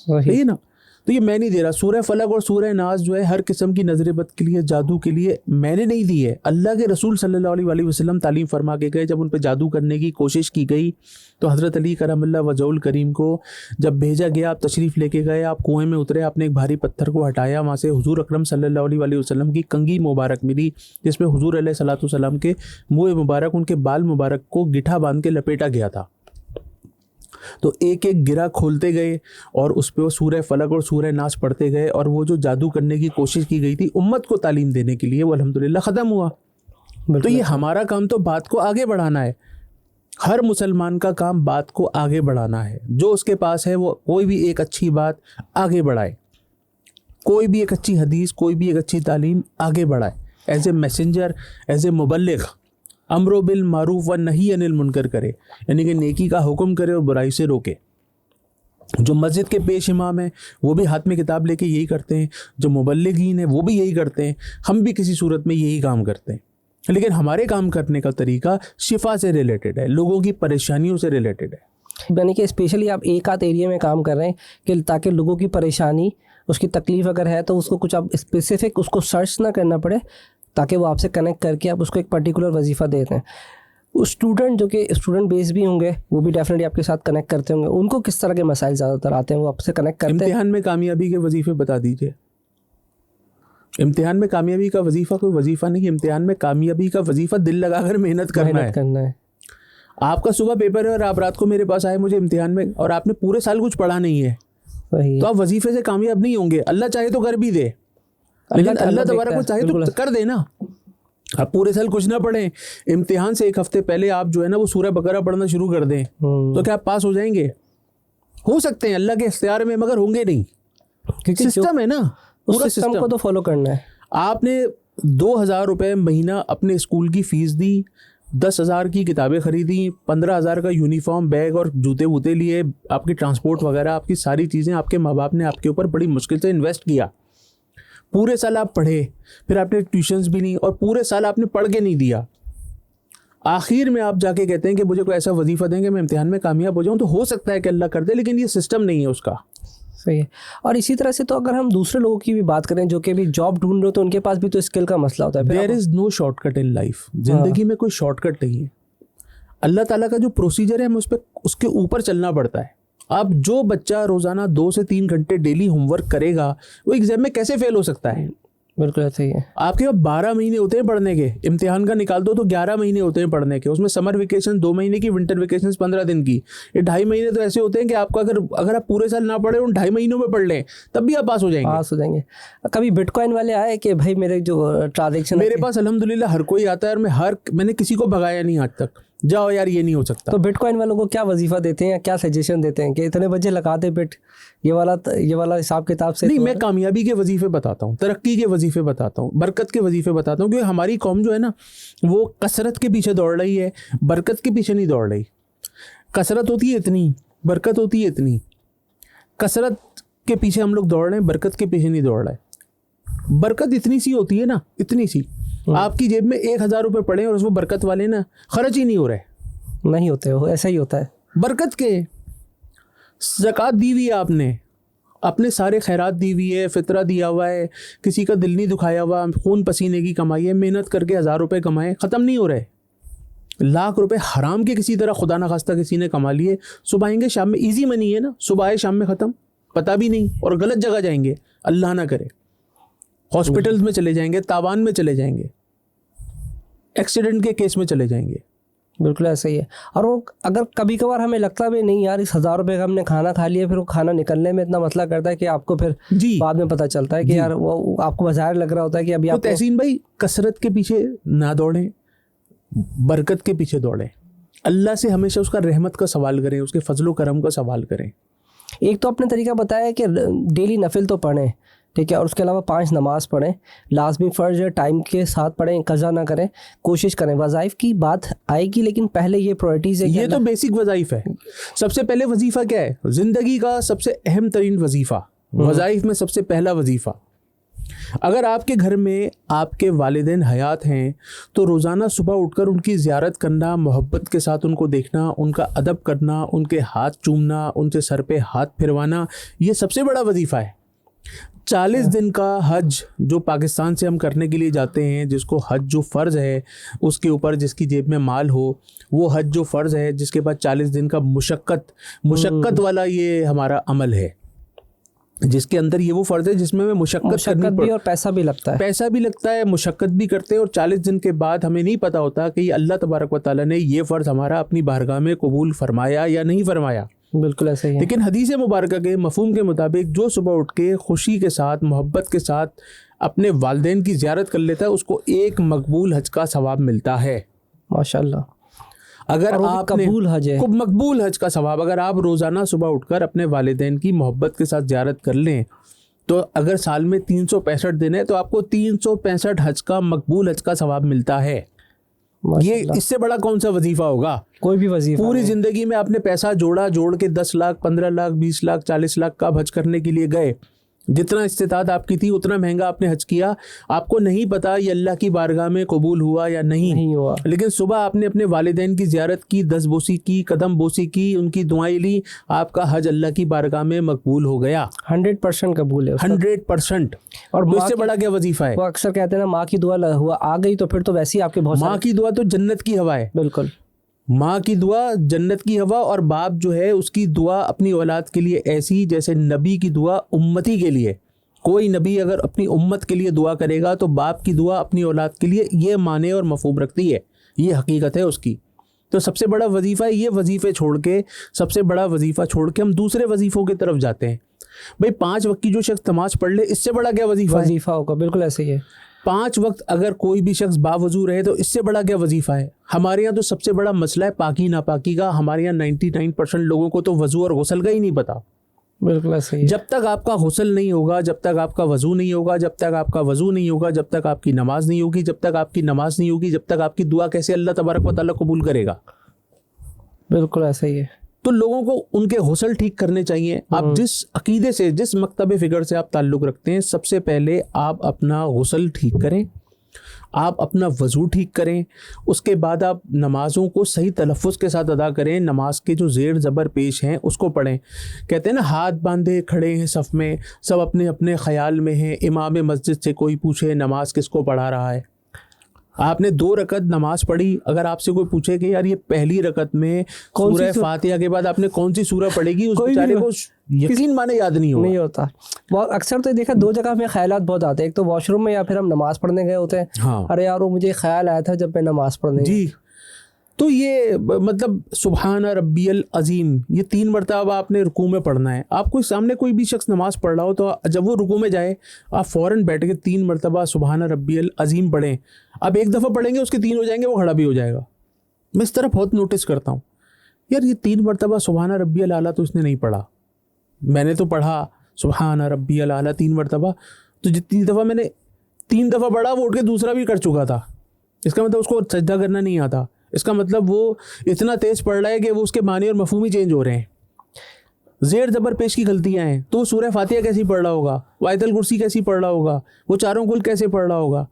सही है ना? तो ये मैं नहीं दे रहा। सूरह फलक और सूरह नास जो है हर किस्म की नजर बद के लिए, जादू के लिए मैंने नहीं दी है, अल्लाह के रसूल सल्लल्लाहु अलैहि वसल्लम तालीम फरमा के गए। जब उन पे जादू करने की कोशिश की गई तो हज़रत अली करमल्लाहु वजहुल करीम को जब भेजा गया, आप तशरीफ़ लेके गए, आप कुएं में उतरे, आपने एक भारी पत्थर को हटाया, वहाँ से हुजूर अकरम सल्लल्लाहु अलैहि वसल्लम की कंगी मुबारक मिली, जिसमें हुजूर अलैहिस्सलातु वस्सलाम के मुँह मुबारक, उनके बाल मुबारक को गिठा बांध के लपेटा गया था। तो एक एक गिरा खोलते गए और उस पर वो सूरह फलक और सूरह नास पढ़ते गए, और वो जो जादू करने की कोशिश की गई थी उम्मत को तालीम देने के लिए, वो अल्हम्दुलिल्लाह ख़त्म हुआ। तो ये हमारा काम तो बात को आगे बढ़ाना है। हर मुसलमान का काम बात को आगे बढ़ाना है। जो उसके पास है वो कोई भी एक अच्छी बात आगे बढ़ाए, कोई भी एक अच्छी हदीस, कोई भी एक अच्छी तालीम आगे बढ़ाए, as a messenger, as a मुबल्लिग, अम्रो बिल मारूफ व नही अनिल मुनकर करे, यानी कि नेकी का हुक्म करे और बुराई से रोके। जो मस्जिद के पेश इमाम हैं वो भी हाथ में किताब लेके यही करते हैं, जो मुबल्लिगीन हैं वो भी यही करते हैं, हम भी किसी सूरत में यही काम करते हैं। लेकिन हमारे काम करने का तरीका शिफा से रिलेटेड है, लोगों की परेशानियों से रिलेटेड है।
यानी कि स्पेशली आप एक आध एरिया में काम कर रहे हैं कि ताकि लोगों की परेशानी, उसकी तकलीफ़ अगर है तो उसको कुछ आप स्पेसिफिक उसको सर्च ना करना पड़े, ताकि वो आपसे कनेक्ट करके आप उसको एक पर्टिकुलर वजीफ़ा देते हैं। उस स्टूडेंट जो कि स्टूडेंट बेस भी होंगे वो भी डेफिनेटली आपके साथ कनेक्ट करते होंगे, उनको किस तरह के मसाइल ज़्यादातर आते हैं, वो आपसे कनेक्ट करते हैं?
इम्तिहान में कामयाबी के वजीफ़े बता दीजिए। इम्तिहान में कामयाबी का वजीफ़ा कोई वजीफ़ा नहीं, इम्तिहान में कामयाबी का वजीफ़ा दिल लगाकर मेहनत करना है। आपका सुबह पेपर है और आप रात को मेरे पास आए मुझे इम्तिहान में, और आपने पूरे साल कुछ पढ़ा नहीं है, तो आप वजीफ़े से कामयाब नहीं होंगे। अल्लाह चाहे तो कर भी दे, लेकिन अल्लाह तबारक को चाहे तो कर दे ना। आप पूरे साल कुछ ना पढ़ें, इम्तिहान से एक हफ्ते पहले आप जो है ना वो सूरह बकरा पढ़ना शुरू कर दें, तो क्या आप पास हो जाएंगे? हो सकते हैं अल्लाह के इख्तियार में, मगर होंगे नहीं,
क्योंकि
सिस्टम है ना,
उस
पूरा
सिस्टम को
सिस्टम।
तो फॉलो करना है।
आपने 2,000 रुपये महीना अपने स्कूल की फीस दी, 10,000 की किताबें खरीदी, 15,000 का यूनिफॉर्म, बैग और जूते वूते लिए, आपकी ट्रांसपोर्ट वगैरह, आपकी सारी चीज़ें आपके माँ बाप ने आपके ऊपर बड़ी मुश्किल से इन्वेस्ट किया। पूरे साल आप पढ़े, फिर आपने ट्यूशन्स भी नहीं, और पूरे साल आपने पढ़ के नहीं दिया। आखिर में आप जाके कहते हैं कि मुझे कोई ऐसा वजीफ़ा देंगे मैं इम्तिहान में कामयाब हो जाऊं, तो हो सकता है कि अल्लाह कर दे, लेकिन ये सिस्टम नहीं है उसका।
सही है। और इसी तरह से तो अगर हम दूसरे लोगों की भी बात करें जो कि भी जॉब ढूंढ रहे हो, तो उनके पास भी तो स्किल का मसला होता है।
There is no shortcut in life. जिंदगी में कोई शॉर्टकट नहीं है। अल्लाह ताला का जो प्रोसीजर है हमें उस पर, उसके ऊपर चलना पड़ता है। अब जो बच्चा रोज़ाना 2 से 3 घंटे डेली होमवर्क करेगा, वो एग्जाम में कैसे फेल हो सकता है?
बिल्कुल ऐसे ही है।
आपके पास 12 महीने होते हैं पढ़ने के, इम्तिहान का निकाल दो तो 11 महीने होते हैं पढ़ने के, उसमें समर वेकेशन 2 महीने की, विंटर वेकेशन 15 दिन की, ये 2.5 महीने तो ऐसे होते हैं कि आपका अगर आप पूरे साल ना पढ़े, उन 2.5 महीनों में पढ़ लें, तब भी आप पास हो जाएंगे।
पास हो जाएंगे। कभी बिटकॉइन वाले आए कि भाई मेरे जो ट्रांजेक्शन,
मेरे पास अल्हम्दुलिल्लाह हर कोई आता है, और मैंने किसी को भगाया नहीं आज तक, जाओ यार ये नहीं हो सकता।
तो बिटकॉइन वालों को क्या वजीफा देते हैं या क्या सजेशन देते हैं कि इतने बजे लगा दे बिट, ये वाला हिसाब किताब से?
नहीं, मैं कामयाबी के वजीफे बताता हूँ, तरक्की के वजीफे बताता हूँ, बरकत के वजीफे बताता हूँ, क्योंकि हमारी कौम जो है ना, वो कसरत के पीछे दौड़ रही है, बरकत के पीछे नहीं दौड़ रही। कसरत होती है इतनी, बरकत होती है इतनी। कसरत के पीछे हम लोग दौड़ रहे हैं, बरकत के पीछे नहीं दौड़ रहे। बरकत इतनी सी होती है ना, इतनी सी, आपकी जेब में 1,000 रुपये पड़े और उसमें बरकत वाले ना खर्च ही नहीं हो रहे,
नहीं होते हो, ऐसा ही होता है।
बरकत के ज़कात दी हुई है आपने, अपने सारे खैरात दी हुई है, फितरा दिया हुआ है, किसी का दिल नहीं दुखाया हुआ, खून पसीने की कमाई है, मेहनत करके 1,000 रुपये कमाए, ख़त्म नहीं हो रहे। लाख रुपए हराम के किसी तरह खुदा ना खास्ता किसी ने कमा लिए, सुबह आएंगे शाम में, इजी मनी है ना, सुबह आए शाम में ख़त्म, पता भी नहीं, और गलत जगह जाएंगे, अल्लाह ना करे, हॉस्पिटल्स में चले जाएंगे, तावान में चले जाएंगे, एक्सीडेंट के केस में चले जाएंगे।
बिल्कुल ऐसा ही है। और वो अगर कभी कभार हमें लगता भी नहीं यार इस 1,000 रुपये का हमने खाना खा लिया, फिर वो खाना निकलने में इतना मसला करता है कि आपको फिर
जी
बाद में पता चलता है कि यार वो आपको बाजार लग रहा होता है कि अभी
तो
आपको।
तहसीन भाई, कसरत के पीछे ना दौड़ें, बरकत के पीछे दौड़ें, अल्लाह से हमेशा उसका रहमत का सवाल करें, उसके फजलो करम का सवाल करें।
एक तो आपने तरीका बताया कि डेली नफिल तो पढ़ें, ठीक है, और उसके अलावा 5 नमाज पढ़ें, लाजमी फ़र्ज है, टाइम के साथ पढ़ें, कज़ा ना करें, कोशिश करें। वज़ाइफ की बात आएगी, लेकिन पहले ये प्रायोरिटीज़ है।
ये तो बेसिक वज़ाइफ है। सबसे पहले वजीफ़ा क्या है? ज़िंदगी का सबसे अहम तरीन वजीफ़ा, वज़ाइफ में सबसे पहला वजीफ़ा। अगर आपके घर में आपके वालिदैन हयात हैं तो रोज़ाना सुबह उठकर उनकी ज़ियारत करना, मोहब्बत के साथ उनको देखना, उनका अदब करना, उनके हाथ चूमना, उनसे सर पे हाथ फिरवाना, ये सबसे बड़ा वजीफ़ा है। 40 दिन का हज जो पाकिस्तान से हम करने के लिए जाते हैं, जिसको हज जो फ़र्ज़ है, उसके ऊपर जिसकी जेब में माल हो, वो हज जो फ़र्ज़ है, जिसके बाद 40 दिन का मुशक्क़त वाला ये हमारा अमल है, जिसके अंदर ये वो फ़र्ज़ है जिसमें हमें मुशक्क़त करनी
भी और पैसा भी लगता है, मुशक्क़त भी करते हैं। और 40 दिन के बाद हमें नहीं पता होता कि अल्लाह तबारक व तआला ने ये फ़र्ज़ हमारा अपनी बारगाह में कबूल फरमाया या नहीं फरमाया। बिल्कुल ऐसा ही है।
लेकिन हदीस मुबारक के मफ़हूम के मुताबिक जो सुबह उठ के खुशी के साथ, मोहब्बत के साथ अपने वालिदैन की ज़ियारत कर लेता है, उसको एक मकबूल हज का सवाब मिलता है।
माशाल्लाह।
अगर आपने
कबूल हज है,
मकबूल हज का सवाब, अगर आप रोज़ाना सुबह उठकर अपने वालिदैन की मोहब्बत के साथ ज़ियारत कर लें, तो अगर साल में 365 दिन है तो आपको 365 हज का मकबूल हज का सवाब मिलता है। ये इससे बड़ा कौन सा वजीफा होगा?
कोई भी वजीफा।
पूरी ज़िंदगी में आपने पैसा जोड़ के 10 लाख, 15 लाख, 20 लाख, 40 लाख का हज करने के लिए गए, जितना इस्तिताद आपकी थी उतना महंगा आपने हज किया, आपको नहीं पता ये अल्लाह की बारगाह में कबूल हुआ या नहीं
हुआ।
लेकिन सुबह आपने अपने वालिदैन की ज़ियारत की, दस बोसी की, कदम बोसी की, उनकी दुआएं ली, आपका हज अल्लाह की बारगाह में मकबूल हो गया।
100% कबूल है,
100%। और इससे बड़ा क्या वजीफा है?
वो अक्सर कहते हैं ना, माँ की दुआ हुआ आ गई तो फिर तो वैसे ही आपके बहुत।
माँ की दुआ तो जन्नत की हवा है।
बिल्कुल,
माँ की दुआ जन्नत की हवा, और बाप जो है उसकी दुआ अपनी औलाद के लिए ऐसी जैसे नबी की दुआ उम्मती के लिए। कोई नबी अगर अपनी उम्मत के लिए दुआ करेगा तो बाप की दुआ अपनी औलाद के लिए ये माने और मफहूम रखती है, ये हकीकत है उसकी। तो सबसे बड़ा वजीफ़ा है, ये वजीफ़े छोड़ के, सबसे बड़ा वजीफ़ा छोड़ के हम दूसरे वजीफ़ों की तरफ जाते हैं। भाई 5 वक्त की जो शख्स नमाज पढ़ ले, इससे बड़ा क्या वजीफ़ा
होगा? बिल्कुल ऐसे ही है।
5 वक्त अगर कोई भी शख्स बावजू रहे तो इससे बड़ा क्या वजीफा है। हमारे यहाँ तो सबसे बड़ा मसला है पाकी नापाकी का। हमारे यहाँ 99% लोगों को तो वजू और गुस्ल का ही नहीं पता।
बिल्कुल सही।
जब तक आपका गुस्ल नहीं होगा, जब तक आपका वजू नहीं होगा, जब तक आपका वजू नहीं होगा, जब तक आपकी नमाज नहीं होगी, जब तक आपकी नमाज नहीं होगी, जब तक आपकी दुआ कैसे अल्लाह तबारक व तआला कबूल करेगा।
बिल्कुल ऐसा ही है।
तो लोगों को उनके गुस्ल ठीक करने चाहिए। आप जिस अकीदे से, जिस मकतब फ़िक्र से आप ताल्लुक़ रखते हैं, सबसे पहले आप अपना गुस्ल ठीक करें, आप अपना वज़ू ठीक करें। उसके बाद आप नमाज़ों को सही तलफ़्फ़ुज़ के साथ अदा करें। नमाज के जो ज़ेर ज़बर पेश हैं उसको पढ़ें। कहते हैं ना, हाथ बांधे खड़े हैं सफ़ में, सब अपने अपने ख़याल में हैं। इमाम मस्जिद से कोई पूछे नमाज किसको पढ़ा रहा है। आपने 2 रकत नमाज पढ़ी, अगर आपसे कोई पूछे कि यार ये पहली रकत में सूरह फातिहा के बाद आपने कौन सी सूरह पढ़ेगी, उस बेचारे को यकीन माने याद नहीं
होता। बहुत अक्सर तो देखा 2 जगह में ख्यालात बहुत आते हैं, एक तो वॉशरूम में या फिर हम नमाज पढ़ने गए होते हैं।
हाँ।
अरे यार वो मुझे ख्याल आया था जब मैं नमाज पढ़ने
जी। तो ये मतलब सुबहान रब्बियल अजीम, ये 3 मरतबा आपने रुकू में पढ़ना है। आपको सामने कोई भी शख्स नमाज पढ़ रहा हो तो जब वो रुकू में जाए आप फ़ौरन बैठ के 3 मरतबा सुबहान रब्बियल अजीम पढ़ें। अब एक दफ़ा पढ़ेंगे उसके 3 हो जाएंगे, वो खड़ा भी हो जाएगा। मैं इस तरह बहुत नोटिस करता हूँ, यार ये 3 मरतबा सुबहान रब्बियल आला तो इसने नहीं पढ़ा। मैंने तो पढ़ा सुबहान रब्बियल आला 3 मरतबा, तो जितनी दफ़ा मैंने 3 दफ़ा पढ़ा वो उठ के दूसरा भी कर चुका था। इसका मतलब उसको सजदा करना नहीं आता। इसका मतलब वो इतना तेज़ पढ़ रहा है कि वो उसके मानी और मफहूम ही चेंज हो रहे हैं। ज़ेर ज़बर पेश की गलतियाँ हैं। तो वो सूरह फातिहा कैसी पढ़ रहा होगा, वो आयतुल कुर्सी कैसी पढ़ रहा होगा, वो चारों कुल कैसे पढ़ रहा होगा।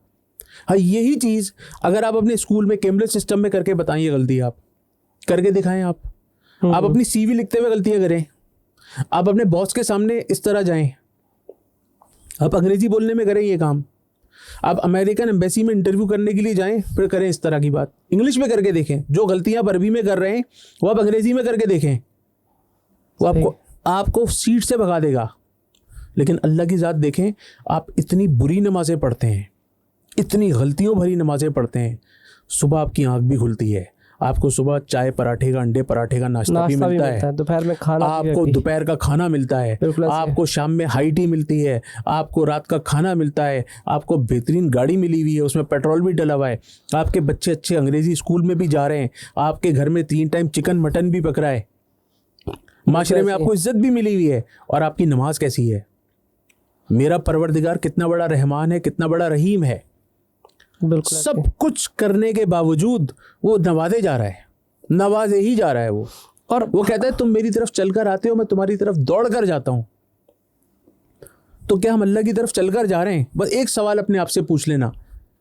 हाँ, यही चीज़ अगर आप अपने स्कूल में कैम्ब्रिज सिस्टम में करके बताइए, गलती आप करके दिखाएं। आप अपनी CV लिखते हुए गलतियाँ करें, आप अपने बॉस के सामने इस तरह जाएं, आप अंग्रेज़ी बोलने में करें ये काम, आप अमेरिकन एम्बेसी में इंटरव्यू करने के लिए जाएं फिर करें इस तरह की बात। इंग्लिश में करके देखें, जो गलतियां आप अरबी में कर रहे हैं वो आप अंग्रेज़ी में करके देखें, वो आपको सीट से भगा देगा। लेकिन अल्लाह की ज़ात देखें, आप इतनी बुरी नमाज़ें पढ़ते हैं, इतनी गलतियों भरी नमाज़ें पढ़ते हैं, सुबह आपकी आँख भी खुलती है, आपको सुबह चाय पराठे का, अंडे पराठे का नाश्ता भी मिलता है,
दोपहर में खाना,
आपको दोपहर का खाना मिलता है, आपको शाम में हाई टी मिलती है, आपको रात का खाना मिलता है, आपको बेहतरीन गाड़ी मिली हुई है, उसमें पेट्रोल भी डला हुआ है, आपके बच्चे अच्छे अंग्रेज़ी स्कूल में भी जा रहे हैं, आपके घर में 3 टाइम चिकन मटन भी पक रहा है, माशरे में आपको इज्जत भी मिली हुई है, और आपकी नमाज कैसी है। मेरा परवरदिगार कितना बड़ा रहमान है, कितना बड़ा रहीम है। सब कुछ करने के बावजूद वो नवाजे जा रहा है, नवाजे ही जा रहा है वो। और वो कहता है तुम मेरी तरफ चलकर आते हो, मैं तुम्हारी तरफ दौड़ कर जाता हूँ। तो क्या हम अल्लाह की तरफ चलकर जा रहे हैं? बस एक सवाल अपने आप से पूछ लेना,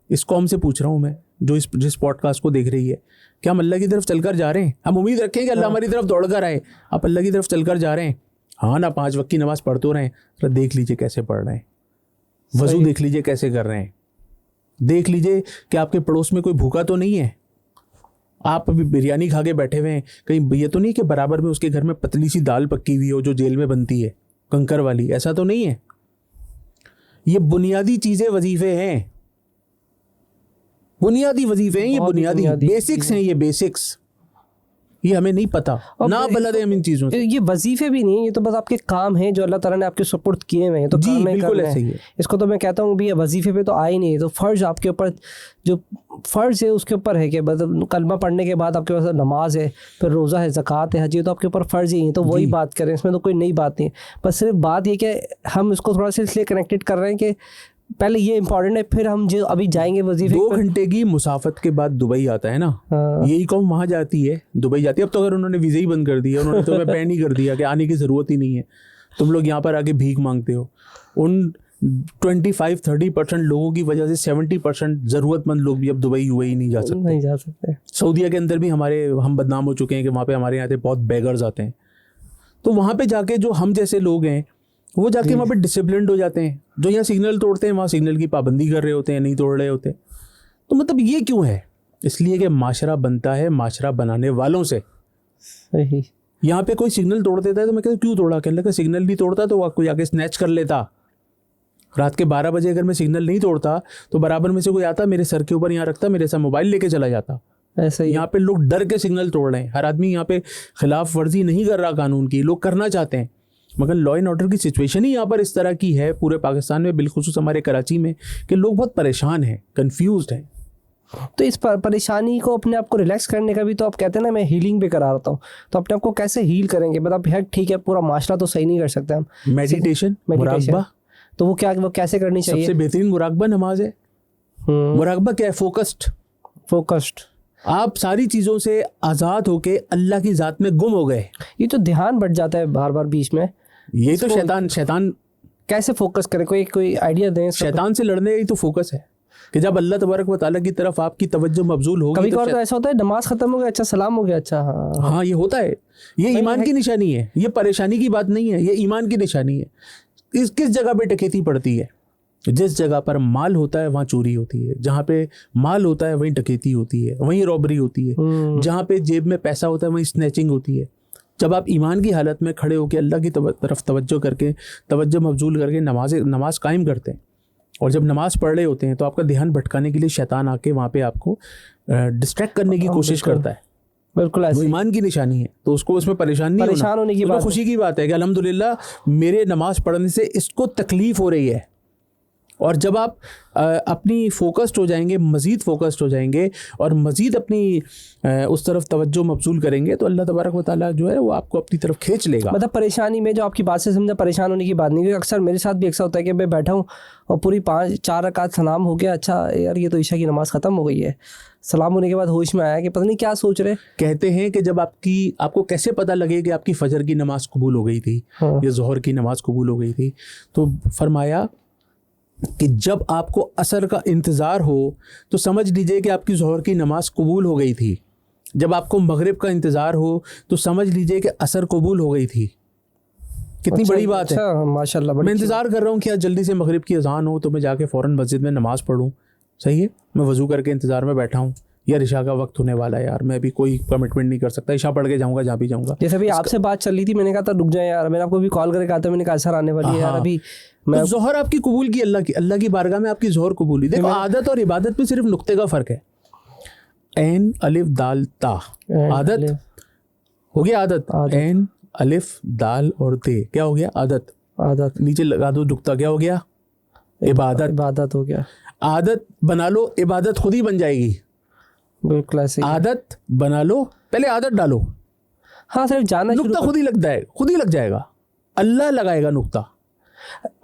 इस कौम से पूछ रहा हूँ मैं जो जिस पॉडकास्ट को देख रही है, क्या हम अल्लाह की तरफ चलकर जा रहे हैं? हम उम्मीद रखें कि अल्लाह हमारी तरफ दौड़ कर आए। आप अल्लाह की तरफ चलकर जा रहे हैं? हाँ ना, 5 वक्त की नमाज़ पढ़ते हो रहे हैं, तो देख लीजिए कैसे पढ़ रहे हैं, वज़ू देख लीजिए कैसे कर रहे हैं, देख लीजिए कि आपके पड़ोस में कोई भूखा तो नहीं है। आप अभी बिरयानी खा के बैठे हुए हैं, कहीं ये तो नहीं कि बराबर में उसके घर में पतली सी दाल पक्की हुई हो जो जेल में बनती है, कंकर वाली, ऐसा तो नहीं है। ये बुनियादी चीज़ें वजीफे हैं, बुनियादी वजीफे हैं, ये बुनियादी बेसिक्स हैं, ये बेसिक्स, ये हमें नहीं पता, ना बलद है हम इन चीज़ों से।
ये वजीफे भी नहीं, ये तो बस आपके काम हैं जो अल्लाह ताला ने आपके सुपुर्द किए हुए हैं, तो
जी बिल्कुल ऐसे ही है।
इसको तो मैं कहता हूँ भी वजीफे पे तो आए नहीं है, तो फ़र्ज आपके ऊपर, जो फ़र्ज है उसके ऊपर है कि मतलब कलमा पढ़ने के बाद आपके पास नमाज है, फिर रोज़ा है, ज़कात है, हज है, तो आपके ऊपर फ़र्ज ही है। तो वही बात करें, इसमें तो कोई नई बात नहीं है। बस सिर्फ बात ये कि हम इसको थोड़ा सा इसलिए कनेक्टेड कर रहे हैं कि पहले ये इंपॉर्टेंट है, फिर हम जो अभी जाएंगे वजीफे।
2 घंटे की मुसाफत के बाद दुबई आता है ना, यही कौम वहाँ जाती है, दुबई जाती है। अब तो अगर उन्होंने वीज़ा ही बंद कर दिया, उन्होंने तो बैन ही कर दिया कि आने की ज़रूरत ही नहीं है, तुम लोग यहाँ पर आके भीख मांगते हो। उन 25-30% लोगों की वजह से 70% ज़रूरतमंद लोग भी अब दुबई UAE नहीं जा सकते। सऊदीया के अंदर भी हम बदनाम हो चुके हैं कि वहाँ पे हमारे यहाँ से बहुत बेगर्स आते हैं। तो वहाँ पे जाके जो हम जैसे लोग हैं वो जाके वहाँ पे डिसिप्लिन्ड हो जाते हैं, जो यहाँ सिग्नल तोड़ते हैं वहाँ सिग्नल की पाबंदी कर रहे होते हैं, नहीं तोड़ रहे होते। तो मतलब ये क्यों है? इसलिए कि माशरा बनता है माशरा बनाने वालों से।
सही।
यहाँ पे कोई सिग्नल तोड़ देता है तो मैं कहता हूँ क्यों तोड़ा? कहने लगा सिग्नल नहीं तोड़ता तो कोई आके स्नैच कर लेता। रात के 12 बजे अगर मैं सिग्नल नहीं तोड़ता तो बराबर में से कोई आता, मेरे सर के ऊपर यहाँ रखता, मेरे साथ मोबाइल लेके चला जाता।
ऐसा ही
यहाँ पे लोग डर के सिग्नल तोड़ रहे हैं। हर आदमी यहाँ पे खिलाफ वर्जी नहीं कर रहा कानून की, लोग करना चाहते हैं। मगर लॉ एंड ऑर्डर की सिचुएशन ही यहाँ पर इस तरह की है पूरे पाकिस्तान में, बिलखुसूस हमारे कराची में, कि लोग बहुत परेशान हैं, कंफ्यूज्ड हैं।
तो इस परेशानी को अपने आप को रिलैक्स करने का भी तो आप कहते हैं ना मैं हीलिंग भी करा रहा हूँ, तो अपने आप को कैसे हील करेंगे? मतलब है ठीक है, पूरा माशरा तो सही नहीं कर सकते हम।
मेडिटेशन, मुराकबा।
तो वो कैसे करनी चाहिए?
सबसे बेहतरीन मुराकबा नमाज है। मुराकबा क्या है? फोकस्ड। आप सारी चीजों से आजाद होके अल्लाह की जात में गुम हो गए।
ये तो ध्यान बढ़ जाता है बार बार बीच में,
ये तो शैतान
कैसे फोकस करे? कोई आइडिया दें।
शैतान से लड़ने ही तो फोकस है कि जब अल्लाह तबारक व तआला की तरफ आपकी तवज्जो मबजूल होगी।
कभी कभार तो ऐसा होता है नमाज खत्म हो गया, अच्छा सलाम हो गया, अच्छा
हाँ ये होता है। ये ईमान की निशानी है, ये परेशानी की बात नहीं है, ये ईमान की निशानी है। किस जगह पे डकैती पड़ती है? जिस जगह पर माल होता है वहाँ चोरी होती है, जहाँ पे माल होता है वहीं डकैती होती है, वहीं रॉबरी होती है, जहाँ पे जेब में पैसा होता है वहीं स्नैचिंग होती है। जब आप ईमान की हालत में खड़े होकर अल्लाह की तरफ तवज्जो मबजूल करके नमाज कायम करते हैं, और जब नमाज पढ़ रहे होते हैं तो आपका ध्यान भटकाने के लिए शैतान आके वहाँ पे आपको डिस्ट्रैक्ट करने की कोशिश करता है।
बिल्कुल
वो ईमान की निशानी है, तो उसको उसमें परेशान
होने की बात,
खुशी की बात है कि अल्हम्दुलिल्लाह मेरे नमाज पढ़ने से इसको तकलीफ हो रही है। और जब आप अपनी फोकस्ड हो जाएंगे, मज़ीद फोकस्ड हो जाएंगे और मज़ीद अपनी उस तरफ तवज्जो मबसूल करेंगे, तो अल्लाह तबारक व तआला जो है वो आपको अपनी तरफ खींच लेगा।
मतलब परेशानी में जो आपकी बात से समझा, परेशान होने की बात नहीं, क्योंकि अक्सर मेरे साथ भी ऐसा होता है कि मैं बैठा हूँ और पूरी 5-4 रकात सलाम हो गया, अच्छा यार ये तो ईशा की नमाज़ ख़त्म हो गई है, सलाम होने के बाद होश में आया कि पता नहीं क्या सोच रहे।
कहते हैं कि जब आपको कैसे पता लगे कि आपकी फजर की नमाज कबूल हो गई थी या ज़ोहर की नमाज कबूल हो गई थी, तो फरमाया कि जब आपको असर का इंतज़ार हो तो समझ लीजिए कि आपकी ज़ोहर की नमाज कबूल हो गई थी। जब आपको मगरिब का इंतज़ार हो तो समझ लीजिए कि असर कबूल हो गई थी। कितनी बड़ी बात है,
माशाल्लाह।
मैं इंतज़ार कर रहा हूँ कि आज जल्दी से मगरिब की अजान हो तो मैं जाके फ़ौरन मस्जिद में नमाज़ पढ़ूँ। सही है, मैं वज़ू करके इंतज़ार में बैठा हूँ, यार इशा का वक्त होने वाला है, यार मैं अभी कोई कमिटमेंट नहीं कर सकता, इशा पढ़ के जाऊँगा जहाँ भी जाऊँगा।
जैसे अभी आपसे बात चल रही थी, मैंने कहा था रुक जाए यार, मैंने आपको भी कॉल करके कहा था, मैंने कहा असर आने वाली है यार अभी।
तो ज़ोहर आपकी कबूल की, अल्लाह की बारगाह में आपकी ज़ोहर कबूल हुई। देखो आदत और इबादत में सिर्फ नुक्ते का फ़र्क है। ऐन अलिफ दाल ता, आदत हो गया, आदत। ऐन अलिफ दाल और ते क्या हो गया? आदत। नीचे लगा दो नुक्ता, क्या हो गया? इबादत
हो गया।
आदत बना लो, इबादत खुद ही बन जाएगी।
बिल्कुल ऐसे।
आदत बना लो, पहले आदत डालो।
हाँ सिर्फ जाना,
नुक्ता खुद ही लग जाएगा, अल्लाह लगाएगा नुक्ता,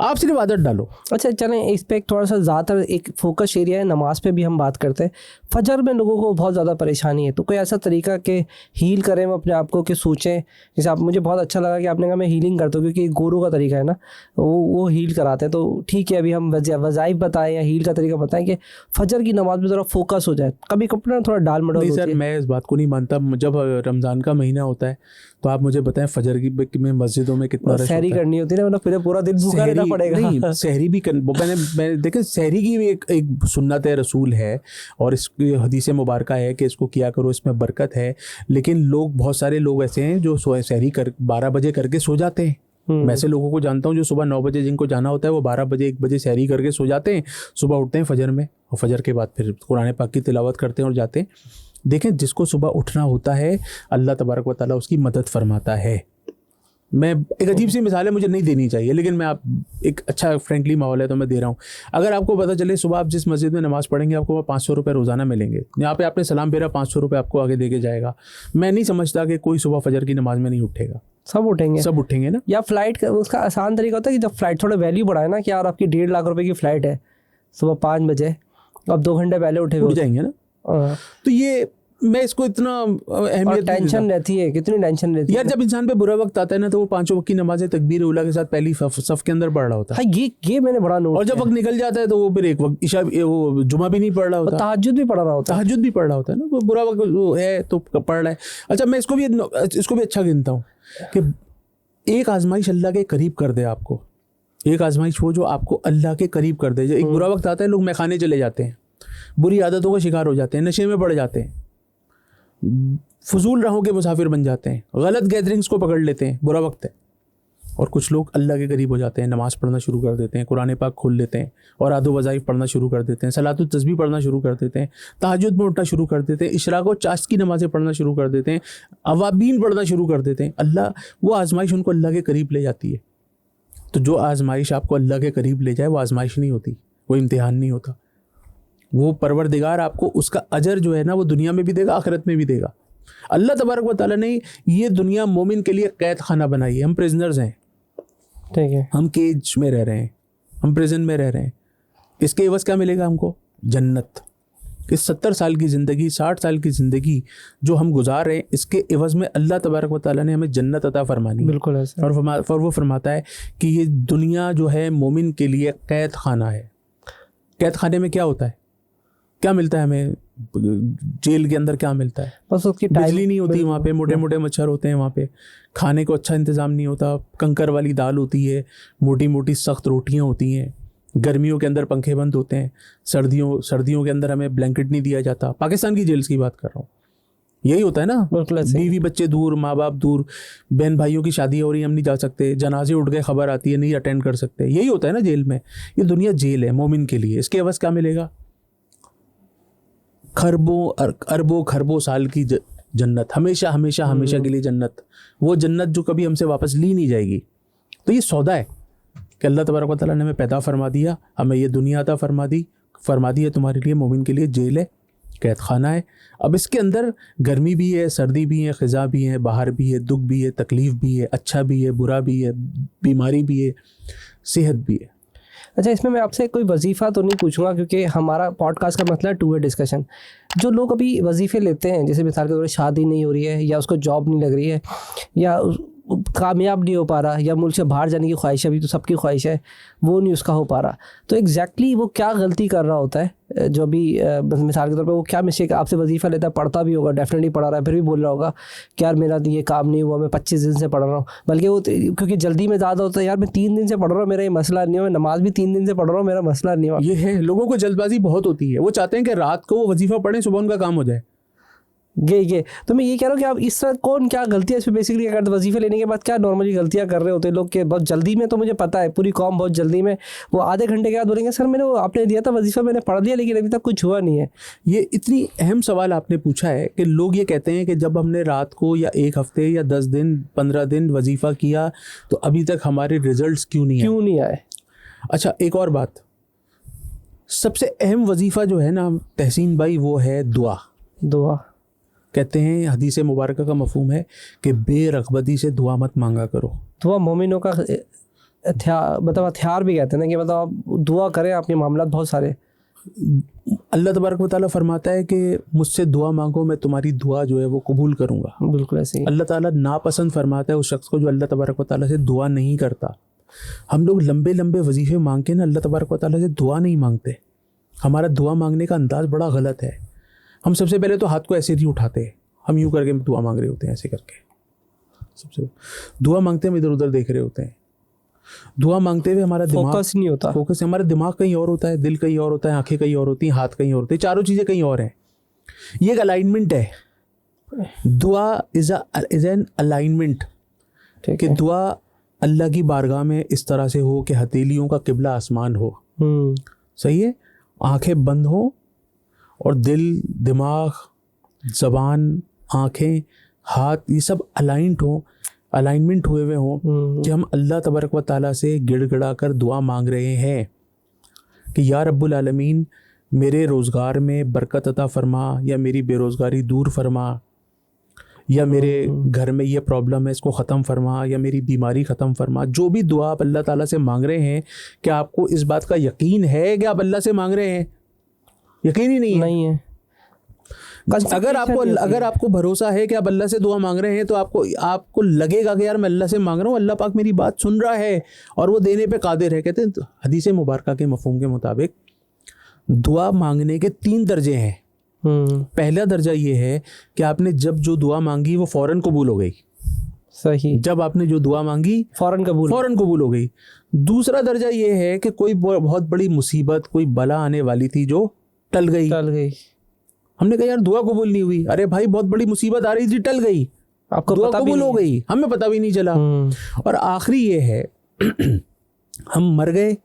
आप सिर्फ आदत डालो।
अच्छा चलें, इस पे एक थोड़ा सा ज़्यादातर एक फोकस एरिया है, नमाज पे भी हम बात करते हैं। फजर में लोगों को बहुत ज़्यादा परेशानी है, तो कोई ऐसा तरीका कि हील करें हम अपने आप को, कि सोचें। जैसे आप, मुझे बहुत अच्छा लगा कि आपने कहा मैं हीलिंग करता हूँ, क्योंकि गुरु का तरीका है ना, वो हील कराते हैं। तो ठीक है, अभी हम वज़ाइफ बताएं या हील का तरीका बताएं कि फजर की नमाज में ज़रा फोकस हो जाए। कभी कपड़ा थोड़ा डाल मडोल
सर, मैं इस बात को नहीं मानता। जब रमज़ान का महीना होता है तो आप मुझे बताएं फजर की में मस्जिदों में कितना रश
सहरी करनी होती है ना, मतलब पूरा दिन भूखा रहना पड़ेगा।
नहीं, सहरी भी मैंने देखे, सहरी की भी एक सुन्नत रसूल है और इसकी हदीस मुबारक है कि इसको किया करो, इसमें बरकत है। लेकिन बहुत सारे लोग ऐसे हैं जो सहरी 12 बजे करके सो जाते हैं। मैं ऐसे लोगों को जानता हूँ जो सुबह 9 बजे जिनको जाना होता है वो 12 बजे 1 बजे सहरी करके सो जाते हैं, सुबह उठते हैं फजर में और फजर के बाद फिर कुरान पाक की तिलावत करते हैं और जाते हैं। देखें, जिसको सुबह उठना होता है अल्लाह तबारक व तआला उसकी मदद फरमाता है। मैं एक अजीब सी मिसाल है, मुझे नहीं देनी चाहिए, लेकिन मैं आप एक अच्छा फ्रेंकली माहौल है तो मैं दे रहा हूँ। अगर आपको पता चले सुबह आप जिस मस्जिद में नमाज़ पढ़ेंगे आपको वहाँ 500 रुपये रोज़ाना मिलेंगे, यहाँ पे आपने सलाम फेरा 500 रुपये आपको आगे दे के जाएगा, मैं नहीं समझता कि कोई सुबह फजर की नमाज में नहीं उठेगा।
सब उठेंगे ना। या फ्लाइट का उसका आसान तरीका होता है कि जब फ्लाइट थोड़ा वैल्यू बढ़ाए ना, कि यार आपकी 1.5 लाख रुपए की फ़्लाइट है, सुबह 5 बजे, अब 2 घंटे पहले उठ
जाएंगे ना। तो ये मैं इसको इतना अहमियत,
टेंशन रहती है, कितनी टेंशन रहती है
यार। जब इंसान पे बुरा वक्त आता है ना तो वो 5 वक्त की नमाज़ें तकबीर उला के साथ पहली सफ के अंदर पढ़ रहा होता है।
हाँ, ये मैंने बड़ा नोट।
और जब वक्त निकल जाता है तो वो फिर एक वक्त ईशा वो जुमा भी नहीं पढ़ रहा होता,
तहज्जुद भी पढ़ रहा होता है
ना। वो बुरा वक्त है तो पढ़ रहा है। अच्छा, मैं इसको भी अच्छा गिनता हूँ कि एक आजमाइश अल्लाह के करीब कर दे आपको, एक आजमाइश वो जो आपको अल्लाह के करीब कर दे। एक बुरा वक्त आता है, लोग मैखाने चले जाते हैं, बुरी आदतों का शिकार हो जाते हैं, नशे में पड़ जाते हैं, फजूल राहों के मुसाफिर बन जाते हैं, गलत गैदरिंग्स को पकड़ लेते हैं, बुरा वक्त है। और कुछ लोग अल्लाह के करीब हो जाते हैं, नमाज़ पढ़ना शुरू कर देते हैं, कुरान पाक खोल लेते हैं और आदो वज़ाइफ पढ़ना शुरू कर देते हैं, सलातुत तस्बीह पढ़ना शुरू कर देते हैं, तहज्जुद में उठना शुरू कर देते हैं, इशराक और चाश्त की नमाज़ें पढ़ना शुरू कर देते हैं, अवाबीन पढ़ना शुरू कर देते हैं। अल्लाह, वो आजमाइश उनको अल्लाह के करीब ले जाती है। तो जो आजमाइश आपको अल्लाह के करीब ले जाए वो आजमाइश नहीं होती, वो इम्तिहान नहीं होता। वो परवरदिगार आपको उसका अजर जो है ना वो दुनिया में भी देगा, आखिरत में भी देगा। अल्लाह तबारक व तआला ने ये दुनिया मोमिन के लिए कैद खाना बनाई है। हम प्रिजनर्स हैं,
ठीक है,
हम केज में रह रहे हैं, हम प्रिजन में रह रहे हैं। इसके एवज क्या मिलेगा हमको? जन्नत। इस 70 साल की ज़िंदगी, 60 साल की ज़िंदगी जो हम गुजार रहे हैं, इसके एवज में अल्लाह तबारक व तआला ने हमें जन्नत अता फरमानी है।
बिल्कुल ऐसा।
और वो फरमाता है कि ये दुनिया जो है मोमिन के लिए कैद खाना है। कैद खाने में क्या होता है? क्या मिलता है हमें? जेल के अंदर क्या मिलता है?
बस उसकी
बिजली नहीं होती वहाँ पे, मोटे मोटे मच्छर होते हैं वहाँ पे, खाने को अच्छा इंतज़ाम नहीं होता, कंकर वाली दाल होती है, मोटी मोटी सख्त रोटियाँ होती हैं, गर्मियों के अंदर पंखे बंद होते हैं, सर्दियों के अंदर हमें ब्लैंकेट नहीं दिया जाता। पाकिस्तान की जेल्स की बात कर रहा हूँ, यही होता है ना। बीवी बच्चे दूर, माँ बाप दूर, बहन भाइयों की शादी हो रही है, हम नहीं जा सकते, जनाजे उठ गए, खबर आती है, नहीं अटेंड कर सकते। यही होता है ना जेल में। ये दुनिया जेल है मोमिन के लिए। इसके अवज़ क्या मिलेगा? अरबों खरबों साल की जन्नत, हमेशा हमेशा हमेशा के लिए जन्नत। वो जन्नत जो कभी हमसे वापस ली नहीं जाएगी। तो ये सौदा है कि अल्लाह तबारक व तआला ने हमें पैदा फरमा दिया, हमें ये दुनिया अता फरमा दी है तुम्हारे लिए, मोमिन के लिए जेल है, कैद खाना है। अब इसके अंदर गर्मी भी है, सर्दी भी है, ख़िज़ा भी है, बाहर भी है, दुख भी है, तकलीफ़ भी है, अच्छा भी है, बुरा भी है, बीमारी भी है, सेहत भी है।
अच्छा, इसमें मैं आपसे कोई वजीफ़ा तो नहीं पूछूंगा क्योंकि हमारा पॉडकास्ट का मतलब है टू वे डिस्कशन। जो लोग अभी वजीफ़े लेते हैं, जैसे मिसाल के तौर पर शादी नहीं हो रही है, या उसको जॉब नहीं लग रही है, या कामयाब नहीं हो पा रहा, या मुल्क से बाहर जाने की ख्वाहिश, अभी तो सबकी ख्वाहिश है, वो नहीं उसका हो पा रहा, तो एग्जैक्टली वो क्या गलती कर रहा होता है? जो अभी मिसाल के तौर पे वो क्या मिस्टेक, आपसे वजीफ़ा लेता है, पढ़ता भी होगा, डेफिनेटली पढ़ा रहा है, फिर भी बोल रहा होगा कि यार मेरा ये काम नहीं हुआ, मैं 25 दिन से पढ़ रहा हूँ, बल्कि वो क्योंकि जल्दी में ज़्यादा होता है, यार मैं 3 दिन से पढ़ रहा हूँ, मेरा ये मसला नहीं हुआ, मैं नमाज भी 3 दिन से पढ़ रहा हूँ, मेरा मसला नहीं हुआ।
ये है, लोगों को जल्दबाजी बहुत होती है। वो चाहते हैं कि रात को वो वजीफ़ा पढ़ें, सुबह उनका काम हो जाए।
ये तो मैं ये कह रहा हूँ कि आप इस तरह कौन क्या गलतियाँ इसमें बेसिकली क्या करते, वजीफे लेने के बाद क्या नॉर्मली गलतियाँ कर रहे होते हैं लोग के बहुत जल्दी में? तो मुझे पता है पूरी कौम बहुत जल्दी में, वो आधे घंटे के बाद बोलेंगे सर मैंने वो आपने दिया था वजीफा, मैंने पढ़ लिया लेकिन अभी तक कुछ हुआ नहीं है।
ये इतनी अहम सवाल आपने पूछा है कि लोग ये कहते हैं कि जब हमने रात को या 1 हफ्ते या 10 दिन 15 दिन वजीफ़ा किया तो अभी तक हमारे रिजल्ट्स क्यों नहीं आए? अच्छा, एक और बात, सबसे अहम वजीफ़ा जो है ना तहसीन भाई, वो है दुआ। कहते हैं हदीस मुबारक का मफहूम है कि बेरग़बती से दुआ मत मांगा करो।
दुआ मोमिनों का हथियार भी कहते हैं ना, कि मतलब आप दुआ करें, आपके मामलात बहुत सारे।
अल्लाह तबारक व तआला फरमाता है कि मुझसे दुआ मांगो, मैं तुम्हारी दुआ जो है वो कबूल करूँगा।
बिल्कुल ऐसे ही
अल्लाह ताला नापसंद फरमाता है उस शख्स को जो अल्लाह तबारक व तआला से दुआ नहीं करता। हम लोग लंबे लंबे वजीफ़े मांग के ना अल्लाह तबारक व तआला से दुआ नहीं मांगते। हमारा दुआ मांगने का अंदाज़ बड़ा गलत है। हम सबसे पहले तो हाथ को ऐसे नहीं उठाते, हम यूँ करके दुआ मांग रहे होते हैं, ऐसे करके सबसे दुआ मांगते हम इधर उधर देख रहे होते हैं। दुआ मांगते हुए हमारा दिमाग
फोकस नहीं होता,
हमारा दिमाग कहीं और होता है, दिल कहीं और होता है, आंखें कहीं और होती हैं, हाथ कहीं और होते हैं, चारों चीज़ें कहीं और हैं। ये एक अलाइनमेंट है। दुआ इज़ एन अलाइनमेंट, कि दुआ अल्लाह की बारगाह में इस तरह से हो कि हथेलियों का किबला आसमान हो। सही है, आंखें बंद हो और दिल, दिमाग, ज़बान, आँखें, हाथ, ये सब अलाइनमेंट हुए हुए हों कि हम अल्लाह तबारक व तआला से गिड़गिड़ा कर दुआ मांग रहे हैं कि या रब्बुल आलमीन मेरे रोज़गार में बरकत अता फरमा, या मेरी बेरोज़गारी दूर फरमा, या मेरे घर में ये प्रॉब्लम है इसको ख़त्म फरमा, या मेरी बीमारी ख़त्म फरमा। जो भी दुआ आप अल्लाह ताला से मांग रहे हैं, क्या आपको इस बात का यकीन है कि आप अल्लाह से मांग रहे हैं? यकीन ही नहीं है। अगर आपको भरोसा है कि आप अल्लाह से दुआ मांग रहे हैं तो आपको लगेगा कि यार मैं अल्लाह से मांग रहा हूँ, अल्लाह पाक मेरी बात सुन रहा है और वो देने पे कादिर है। कहते हैं हदीस मुबारक के मफहूम के मुताबिक दुआ मांगने के 3 दर्जे हैं। पहला दर्जा ये है कि आपने जब जो दुआ मांगी वो फ़ौरन कबूल हो गई।
सही,
जब आपने जो दुआ मांगी फ़ौरन कबूल हो गई। दूसरा दर्जा ये है कि कोई बहुत बड़ी मुसीबत, कोई बला आने वाली थी जो टल गई। हमने कहा यार दुआ कबूल नहीं हुई, अरे भाई बहुत बड़ी मुसीबत आ रही थी, टल गई,
आपको
दुआ
पता भी
कबूल हो
नहीं
गई, हमें पता भी नहीं चला। और आखिरी ये है हम मर गए,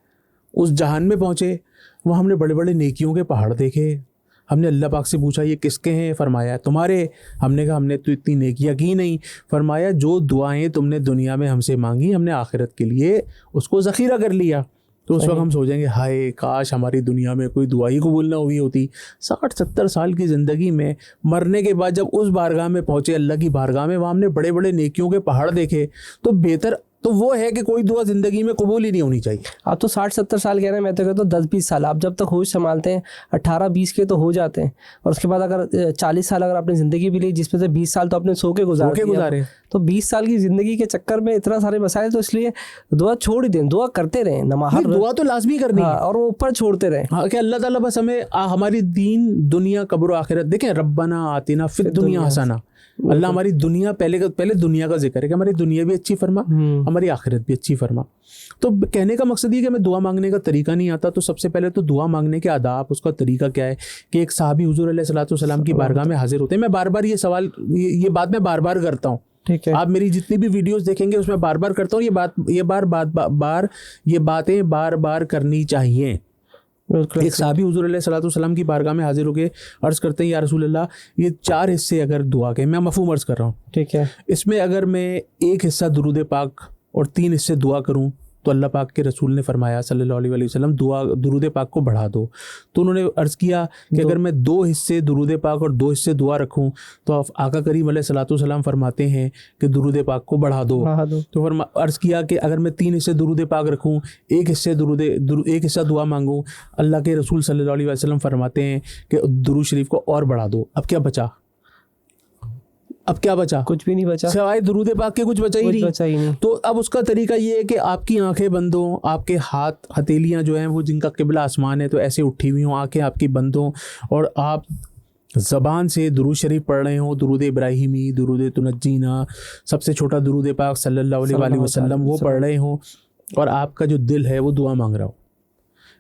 उस जहान में पहुँचे, वहाँ हमने बड़े बड़े नेकियों के पहाड़ देखे। हमने अल्लाह पाक से पूछा ये किसके हैं? फरमाया तुम्हारे। हमने कहा हमने तो इतनी नेकियां की नहीं। फरमाया जो दुआएं तुमने दुनिया में हमसे मांगी हमने आखिरत के लिए उसको ज़ख़ीरा कर लिया। तो उस वक्त हम सोचेंगे हाय काश हमारी दुनिया में कोई दुआ ही कबूल ना हुई होती। 60-70 साल की ज़िंदगी में मरने के बाद जब उस बारगाह में पहुँचे, अल्लाह की बारगाह में, वहाँ हमने बड़े बड़े नेकियों के पहाड़ देखे, तो बेहतर तो वो है कि कोई दुआ ज़िंदगी में कबूल ही नहीं होनी चाहिए।
आप तो 60-70 साल कह रहे हैं, मैं तो कहता हूँ 10-20 साल। आप जब तक होश संभालते हैं 18-20 के तो हो जाते हैं, और उसके बाद अगर 40 साल अगर आपने ज़िंदगी भी ली, जिसमें से 20 साल तो आपने सो के गुजारे, तो 20 साल की ज़िंदगी के चक्कर में इतना सारे मसाइल, तो इसलिए दुआ छोड़ ही दें, दुआ करते रहें, नमाज
दुआ तो लाजमी करनी है,
और वो ऊपर छोड़ते रहें।
हाँ, कि अल्लाह ताला बस हमें हमारी दीन दुनिया कब्र आखिरत देखें। रब्बना आतिना फिद दुनिया हसना, अल्लाह हमारी दुनिया पहले दुनिया का जिक्र है कि हमारी दुनिया भी अच्छी फरमा, हमारी आखिरत भी अच्छी फरमा। तो कहने का मकसद ये कि हमें दुआ मांगने का तरीका नहीं आता, तो सबसे पहले तो दुआ मांगने के आदाब, उसका तरीका क्या है कि एक सहाबी हुजूर अलैहिस्सलातु वस्सलाम की बारगाह में हाजिर होते हैं। मैं बार बार ये सवाल ये बात मैं बार बार करता हूँ,
ठीक है,
आप मेरी जितनी भी वीडियोस देखेंगे उसमें बार बार करता हूँ ये बातें बार बार करनी चाहिए। एक साहबी हुजूर अलैहिस्सलातु वस्सलाम की बारगाह में हाजिर होकर अर्ज़ करते हैं या रसूल अल्लाह, ये 4 हिस्से अगर दुआ के, मैं मफ़हूम अर्ज़ कर रहा हूँ, ठीक है, इसमें अगर मैं एक हिस्सा दुरूद पाक और 3 हिस्से दुआ करूँ तो अल्लाह पाक के रसूल ने फरमाया सल्लल्लाहु अलैहि वसल्लम दुरूद पाक को बढ़ा दो। तो उन्होंने अर्ज़ किया कि अगर मैं 2 हिस्से दुरूद पाक और 2 हिस्से दुआ रखूं तो आका करीम अलैहिस्सलातु वस्सलाम फरमाते हैं कि दुरूद पाक को बढ़ा दो। तो अर्ज़ किया कि अगर मैं 3 हिस्से दुरूद पाक रखूं, एक हिस्सा दुआ मांगूं, अल्लाह के रसूल सल्लल्लाहु अलैहि वसल्लम फरमाते हैं कि दुरूद शरीफ को और बढ़ा दो। अब क्या बचा? कुछ भी नहीं बचा, सिवाय दुरूद पाक के कुछ बचा ही नहीं। तो अब उसका तरीका ये है कि आपकी आंखें बंद हों, आपके हाथ हथेलियां जो हैं वो जिनका किबला आसमान है तो ऐसे उठी हुई हों, आंखें आपकी बंद हों, और आप ज़बान से दुरूद शरीफ पढ़ रहे हों, दुरूद इब्राहिमी, दुरूद तुनज्जीना, सबसे छोटा दुरूद पाक सल्लल्लाहु अलैहि वसल्लम वो पढ़ रहे हों, और आपका जो दिल है वो दुआ मांग रहा हो,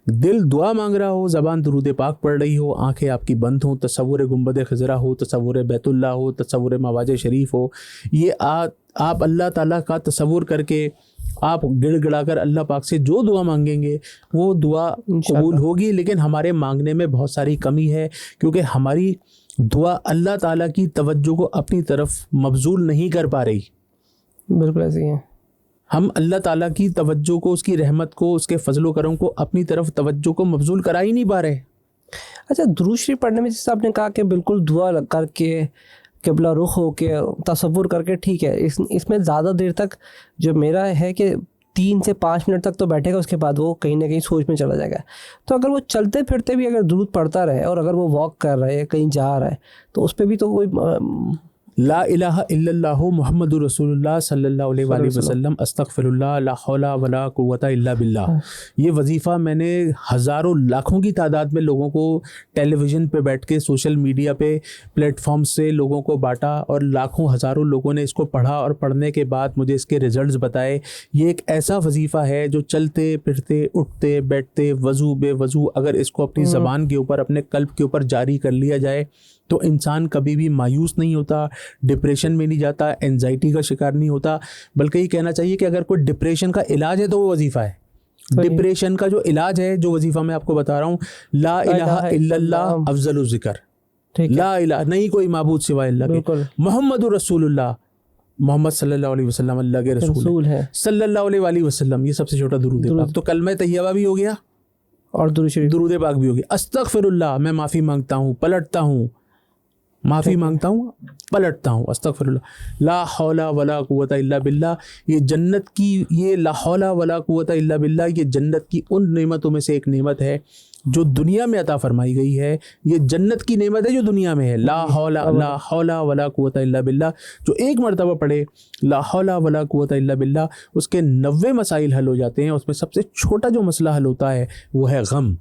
दिल दुआ मांग रहा हो, ज़बान दुरूद पाक पढ़ रही हो, आंखें आपकी बंद हों, तसव्वुर गुंबद खज़रा हो, तसव्वुर बैतुल्लाह हो, तसव्वुर मवाज़ शरीफ हो, ये आप अल्लाह ताला का तसव्वुर करके आप गिड़गिड़ा कर अल्लाह पाक से जो दुआ मांगेंगे वो दुआ कबूल होगी। लेकिन हमारे मांगने में बहुत सारी कमी है, क्योंकि हमारी दुआ अल्लाह ताला की तवज्जो को अपनी तरफ मबजूल नहीं कर पा रही।
बिल्कुल ऐसे ही है,
हम अल्लाह ताला की तवज्जो को, उसकी रहमत को, उसके फजलो करम को अपनी तरफ तवज्जो को मबजूल करा ही नहीं पा रहे।
अच्छा, दुरूद शरीफ पढ़ने में जैसे आपने कहा कि बिल्कुल दुआ करके किबला रुख हो के तसव्वुर करके, ठीक है, इसमें ज़्यादा देर तक जो मेरा है कि 3 से 5 मिनट तक तो बैठेगा, उसके बाद वो कहीं ना कहीं सोच में चला जाएगा। तो अगर वो चलते फिरते भी अगर दुरूद पढ़ता रहे, और अगर वो वॉक कर रहा है, कहीं जा रहा है, तो उस पर भी तो कोई
ला इलाहा इल्लल्लाहु मुहम्मदुर रसूलुल्लाह सल्लल्लाहु अलैहि वसल्लम अस्तगफिरुल्लाह ला हौला वला कुव्वता इल्ला बिल्लाह, ये वजीफ़ा मैंने हज़ारों लाखों की तादाद में लोगों को टेलीविज़न पे बैठ के, सोशल मीडिया पे प्लेटफॉर्म से लोगों को बांटा, और लाखों हज़ारों लोगों ने इसको पढ़ा, और पढ़ने के बाद मुझे इसके रिज़ल्ट्स बताए। ये एक ऐसा वजीफ़ा है जो चलते फिरते, उठते बैठते, वज़ू बेवज़ू अगर इसको अपनी ज़बान के ऊपर, अपने कल्ब के ऊपर जारी कर लिया जाए तो इंसान कभी भी मायूस नहीं होता, डिप्रेशन में नहीं जाता, एंजाइटी का शिकार नहीं होता। बल्कि ये कहना चाहिए कि अगर कोई डिप्रेशन का इलाज है तो वो वजीफ़ा है। डिप्रेशन का जो इलाज है, जो वजीफ़ा मैं आपको बता रहा हूँ, ला इलाहा इल्लल्लाह अफज़लुल ज़िक्र, ला इलाहा, नहीं कोई माबूद सिवाय अल्लाह के, मुहम्मदुर रसूलुल्लाह, मोहम्मद सल्लल्लाहु अलैहि वसल्लम अल्लाह के रसूल है, सल्लल्लाहु अलैहि वसल्लम, ये सबसे छोटा दुरूद पाक। तो कलमा तैयबा भी हो गया
और दुरूद
पाक भी हो गया। अस्तगफिरुल्लाह, मैं माफ़ी मांगता हूँ, पलटता हूँ, माफ़ी मांगता हूँ, पलटता हूँ, अस्तगफिरुल्लाह। ला हौला वला कुव्वता इल्ला बिल्लाह, ये जन्नत की, ये ला हौला वला कुव्वता इल्ला बिल्लाह, ये जन्नत की उन नेमतों में से एक नेमत है जो दुनिया में अता फरमाई गई है। ये जन्नत की नेमत है जो दुनिया में है। ला हौला वला कुव्वता इल्ला बिल्लाह, जो एक मरतबा पढ़े ला हौला वला कुव्वता इल्ला बिल्लाह, उसके 90 मसाइल हल हो जाते हैं। उसमें सबसे छोटा जो मसला हल होता है वो है गम।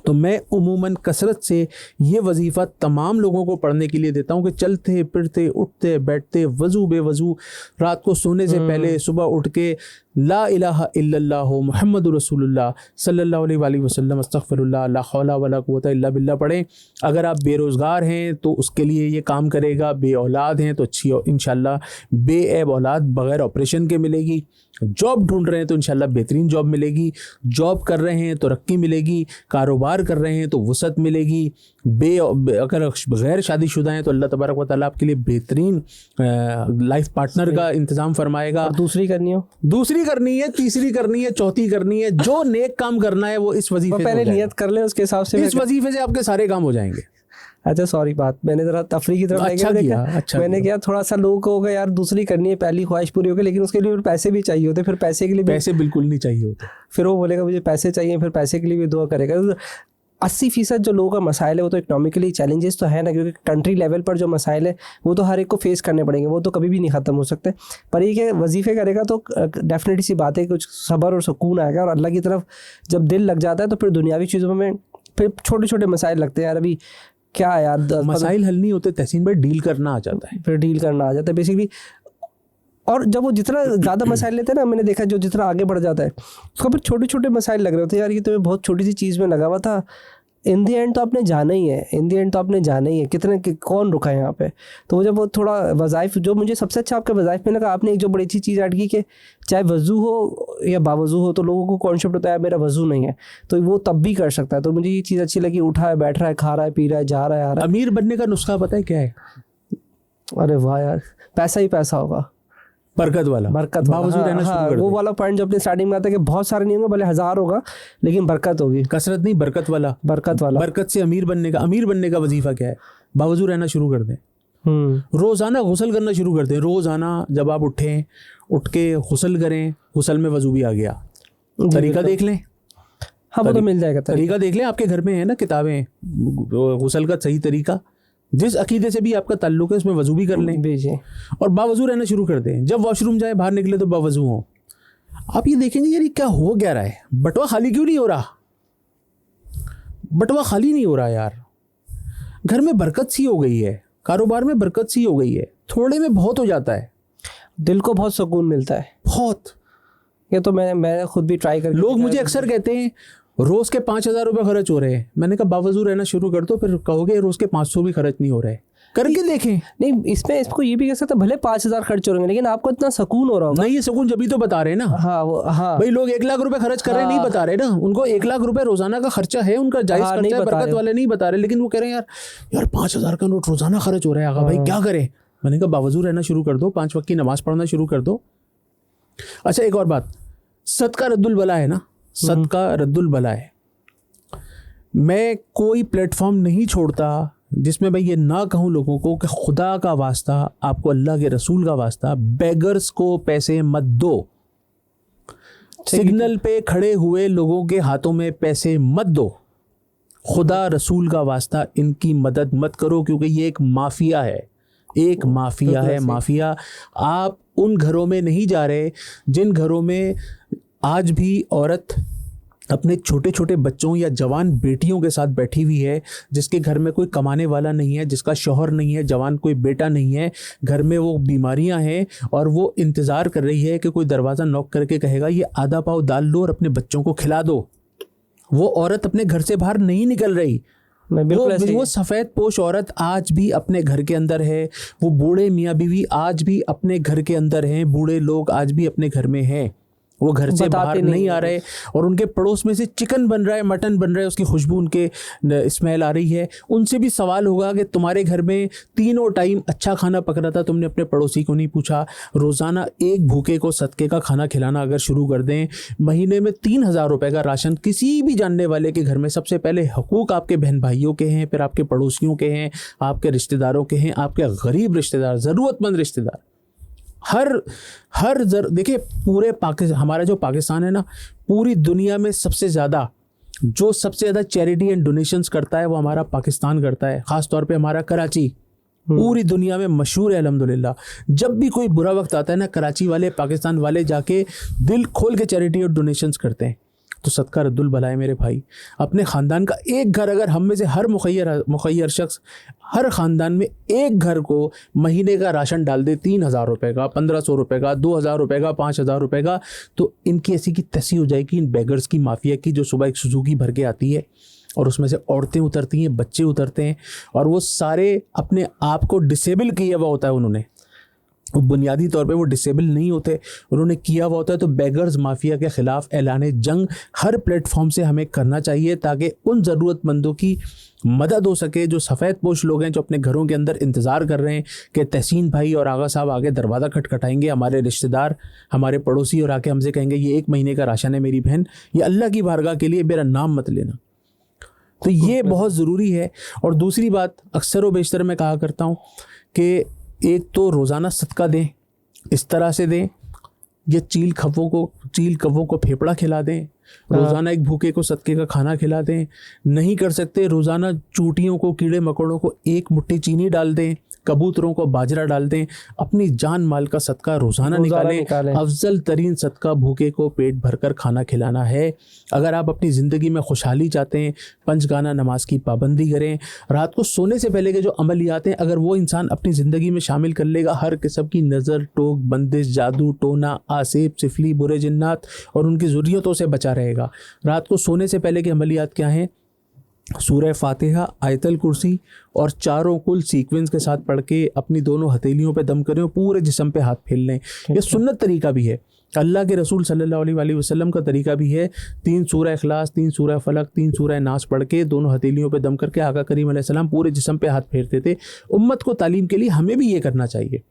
तो मैं उमूमन कसरत से ये वजीफ़ा तमाम लोगों को पढ़ने के लिए देता हूँ कि चलते फिरते उठते बैठते वज़ू बेवज़ू रात को सोने से पहले सुबह उठ के ला इलाहा इल्लल्लाह मुहम्मदुर रसूलुल्लाह सल्लल्लाहु अलैहि वसल्लम अस्तगफिरुल्लाह ला हौला वला कुव्वता इल्ला बिल्लाह पढ़ें। अगर आप बेरोज़गार हैं तो उसके लिए ये काम करेगा, बे औलाद हैं तो अच्छी इंशाल्लाह बेऐब औलाद बग़ैर ऑपरेशन के मिलेगी, जॉब ढूंढ रहे हैं तो इंशाल्लाह बेहतरीन जॉब मिलेगी, जॉब कर रहे हैं तो तरक्की मिलेगी, कारोबार कर रहे हैं तो वसअत मिलेगी, अगर गैर शादीशुदा हैं तो अल्लाह तबारक व तआला आपके लिए बेहतरीन लाइफ पार्टनर का इंतज़ाम फरमाएगा।
दूसरी करनी है, तीसरी करनी है, चौथी करनी है, जो नेक काम करना है वो इस वजीफे पहले नियत कर ले, उसके हिसाब से
इस वजीफे से आपके सारे काम हो जाएंगे।
अच्छा सॉरी बात मैंने जरा तफरी की तरफ मैंने किया थोड़ा सा लोगों को होगा यार दूसरी करनी है, पहली ख्वाहिश पूरी हो गई, लेकिन उसके लिए पैसे भी चाहिए होते, फिर पैसे के लिए
पैसे बिल्कुल नहीं चाहिए होते,
फिर वो बोलेगा मुझे पैसे चाहिए, फिर पैसे के लिए भी दुआ करेगा। 80% जो लोगों का मसाइल है वो तो इकोनॉमिकली चैलेंजेस तो है ना, क्योंकि कंट्री लेवल पर जो मसाइल है वो तो हर एक को फेस करने पड़ेंगे, वो तो कभी भी नहीं ख़त्म हो सकते। पर ये कि वजीफ़े करेगा तो डेफिनेटली सी बात है, कुछ सब्र और सुकून आएगा, और अल्लाह की तरफ जब दिल लग जाता है तो फिर दुनियावी चीज़ों में फिर छोटे छोटे मसाइल लगते हैं। यार अभी क्या है यार,
मसाइल हल नहीं होते तहसीन भाई, डील करना आ जाता है,
फिर डील करना आ जाता है बेसिकली। और जब वो जितना ज़्यादा मसाइल लेते हैं ना, मैंने देखा जो जितना आगे बढ़ जाता है उसको फिर छोटे छोटे मसाइल लग रहे होते हैं, यार ये तो बहुत छोटी सी चीज़ में लगा हुआ था, इन दी एंड तो आपने जाना ही है, कितने कौन रुका है यहाँ पे। तो वो जब वो थोड़ा वज़ाइफ, जो मुझे सबसे अच्छा आपके वज़ाइफ में लगा, आपने एक जो बड़ी अच्छी चीज़ ऐड की कि चाहे वज़ू हो या बावज़ू हो, तो लोगों को कॉन्सेप्ट होता है मेरा वज़ू नहीं है तो वो तब भी कर सकता है। तो मुझे ये चीज़ अच्छी लगी, उठा है, बैठ रहा है, खा रहा है, पी रहा है, जा रहा है, आ रहा है।
अमीर बनने का नुस्खा पता है क्या है?
अरे वाह यार, पैसा ही पैसा होगा, बरकत वाला
बावजूद रहना शुरू कर दो।
वो वाला पॉइंट जो अपने स्टार्टिंग में आता है कि बहुत सारे नहीं होंगे, भले 1000 होगा लेकिन बरकत होगी,
कसरत नहीं, बरकत वाला। बरकत से अमीर बनने का वजीफा क्या है? बावजूद रहना शुरू कर दें, रोजाना गुस्ल करना शुरू कर दें। रोजाना जब आप उठें, उठ के गुस्ल करें, गुस्ल में वजू भी आ गया, तरीका देख लें।
हाँ वो तो मिल जाएगा,
तरीका देख लें, आपके घर में है ना किताबें गुस्ल का सही तरीका, जिस अकीदे से भी आपका ताल्लुक है उसमें वजू भी कर लें और बावजू रहना शुरू कर दें। जब वॉशरूम जाए, बाहर निकले तो बावजू हो। आप ये देखेंगे यार ये क्या हो क्या रहा है, बटवा खाली क्यों नहीं हो रहा, बटवा खाली नहीं हो रहा यार। घर में बरकत सी हो गई है, कारोबार में बरकत सी हो गई है, थोड़े में बहुत हो जाता है,
दिल को बहुत सुकून मिलता है बहुत। ये तो मैं खुद भी ट्राई कर।
लोग मुझे अक्सर कहते हैं रोज़ के 5000 रुपये खर्च हो रहे हैं। मैंने कहा बावजू रहना शुरू कर दो, फिर कहोगे रोज़ के 500 भी खर्च नहीं हो रहे, करके देखें।
नहीं इसमें इसको ये भी कह सकते भले 5000 खर्च हो रहे हैं लेकिन आपको इतना सुकून हो रहा होगा।
नहीं ये सुकून जब भी तो बता रहे हैं ना।
हाँ
भाई लोग 1 लाख रुपए खर्च कर रहे हैं, नहीं बता रहे ना, उनको 1 लाख रुपए रोजाना का खर्चा है, उनका जायज खर्चा है, बरकत वाले नहीं बता रहे, लेकिन वो कह रहे हैं यार 5000 का नोट रोजाना खर्च हो रहा है, आगा भाई क्या करें। मैंने कहा बावजू रहना शुरू कर दो, 5 वक्त की नमाज पढ़ना शुरू कर दो। अच्छा एक और बात, सदका रद्दुल बला है ना, सदका रद्दुल बला है। मैं कोई प्लेटफॉर्म नहीं छोड़ता जिसमें मैं ये ना कहूँ लोगों को कि खुदा का वास्ता, आपको अल्लाह के रसूल का वास्ता, बेगर्स को पैसे मत दो, सिग्नल पे खड़े हुए लोगों के हाथों में पैसे मत दो, खुदा रसूल का वास्ता इनकी मदद मत करो, क्योंकि ये एक माफिया है, एक माफिया है, माफिया। आप उन घरों में नहीं जा रहे जिन घरों में आज भी औरत अपने छोटे छोटे बच्चों या जवान बेटियों के साथ बैठी हुई है, जिसके घर में कोई कमाने वाला नहीं है, जिसका शौहर नहीं है, जवान कोई बेटा नहीं है, घर में वो बीमारियां हैं और वो इंतज़ार कर रही है कि कोई दरवाज़ा नॉक करके कहेगा ये आधा पाव दाल लो और अपने बच्चों को खिला दो। वो औरत अपने घर से बाहर नहीं निकल रही, वो सफ़ेद पोश औरत आज भी अपने घर के अंदर है, वो बूढ़े मियाँ बीवी आज भी अपने घर के अंदर हैं, बूढ़े लोग आज भी अपने घर में हैं, वो घर से बाहर नहीं आ रहे, और उनके पड़ोस में से चिकन बन रहा है, मटन बन रहा है, उसकी खुशबू उनके स्मेल आ रही है। उनसे भी सवाल होगा कि तुम्हारे घर में तीनों टाइम अच्छा खाना पक रहा था, तुमने अपने पड़ोसी को नहीं पूछा। रोज़ाना एक भूखे को सदके का खाना खिलाना अगर शुरू कर दें, महीने में 3000 रुपये का राशन किसी भी जानने वाले के घर में, सबसे पहले हकूक़ आपके बहन भाइयों के हैं, फिर आपके पड़ोसियों के हैं, आपके रिश्तेदारों के हैं, आपके गरीब रिश्तेदार, ज़रूरतमंद रिश्तेदार, देखिए पूरे हमारा जो पाकिस्तान है ना, पूरी दुनिया में सबसे ज़्यादा चैरिटी एंड डोनेशंस करता है वो हमारा पाकिस्तान करता है, ख़ास तौर पे हमारा कराची पूरी दुनिया में मशहूर है अल्हम्दुलिल्लाह। जब भी कोई बुरा वक्त आता है ना, कराची वाले, पाकिस्तान वाले जाके दिल खोल के चैरिटी और डोनेशंस करते हैं। तो सदका रद्दुल बला है मेरे भाई। अपने ख़ानदान का एक घर, अगर हम में से हर मुखय्यर शख्स हर ख़ानदान में एक घर को महीने का राशन डाल दे 3,000 रुपये का, 1,500 रुपये का, 2,000 रुपये का, 5,000 रुपये का, तो इनकी ऐसी की तसी हो जाएगी इन बेगर्स की, माफिया की, जो सुबह एक सुजुकी भर के आती है और उसमें से औरतें उतरती हैं, बच्चे उतरते हैं, और वो सारे अपने आप को डिसेबल किया हुआ होता है उन्होंने, वो बुनियादी तौर पे वो डिसेबल नहीं होते, उन्होंने किया हुआ होता है। तो बेगर्स माफिया के ख़िलाफ़ ऐलान जंग हर प्लेटफॉर्म से हमें करना चाहिए, ताकि उन ज़रूरतमंदों की मदद हो सके, जो सफ़ेद पोश लोग हैं, जो अपने घरों के अंदर इंतज़ार कर रहे हैं कि तहसीन भाई और आगा साहब आगे दरवाज़ा खटखटाएंगे, हमारे रिश्तेदार, हमारे पड़ोसी, और आके हमसे कहेंगे ये 1 महीने का राशन है मेरी बहन, ये अल्लाह की बारगाह के लिए मेरा नाम मत लेना। तो ये बहुत ज़रूरी है। और दूसरी बात अक्सर व बेशतर मैं कहा करता हूँ कि एक तो रोज़ाना सदका दें, इस तरह से दें, ये चील कव्वों को फेफड़ा खिला दें, रोज़ाना एक भूखे को सदके का खाना खिला दें, नहीं कर सकते रोज़ाना चूंटियों को, कीड़े मकोड़ों को 1 मुट्ठी चीनी डाल दें, कबूतरों को बाजरा डाल दें, अपनी जान माल का सदका रोज़ाना निकालें। अफजल तरीन सदका भूखे को पेट भरकर खाना खिलाना है। अगर आप अपनी ज़िंदगी में खुशहाली चाहते हैं, पंचगाना नमाज की पाबंदी करें, रात को सोने से पहले के जो अमलियात हैं अगर वो इंसान अपनी ज़िंदगी में शामिल कर लेगा, हर किस्म की नज़र, टोक, बंदिश, जादू, टोना, आसेब, सिफली, बुरे जिन्नात और उनकी ज़ुर्रियतों से बचा रहेगा। रात को सोने से पहले के अमलियात क्या हैं? सूरह फातिहा, आयतल कुर्सी और चारों कुल सीक्वेंस के साथ पढ़ के अपनी दोनों हथेलियों पे दम करें और पूरे जिस्म पे हाथ फेर लें। ये सुन्नत तरीका भी है, अल्लाह के रसूल सल्लल्लाहु अलैहि वसल्लम का तरीका भी है। 3 सूरह इखलास, 3 सूरह फलक, 3 सूरह नास पढ़ के दोनों हथेलियों पे दम करके आका करीम अलैहिस्सलाम पूरे जिस्म पे हाथ फेरते थे। उम्मत को तालीम के लिए हमें भी ये करना चाहिए।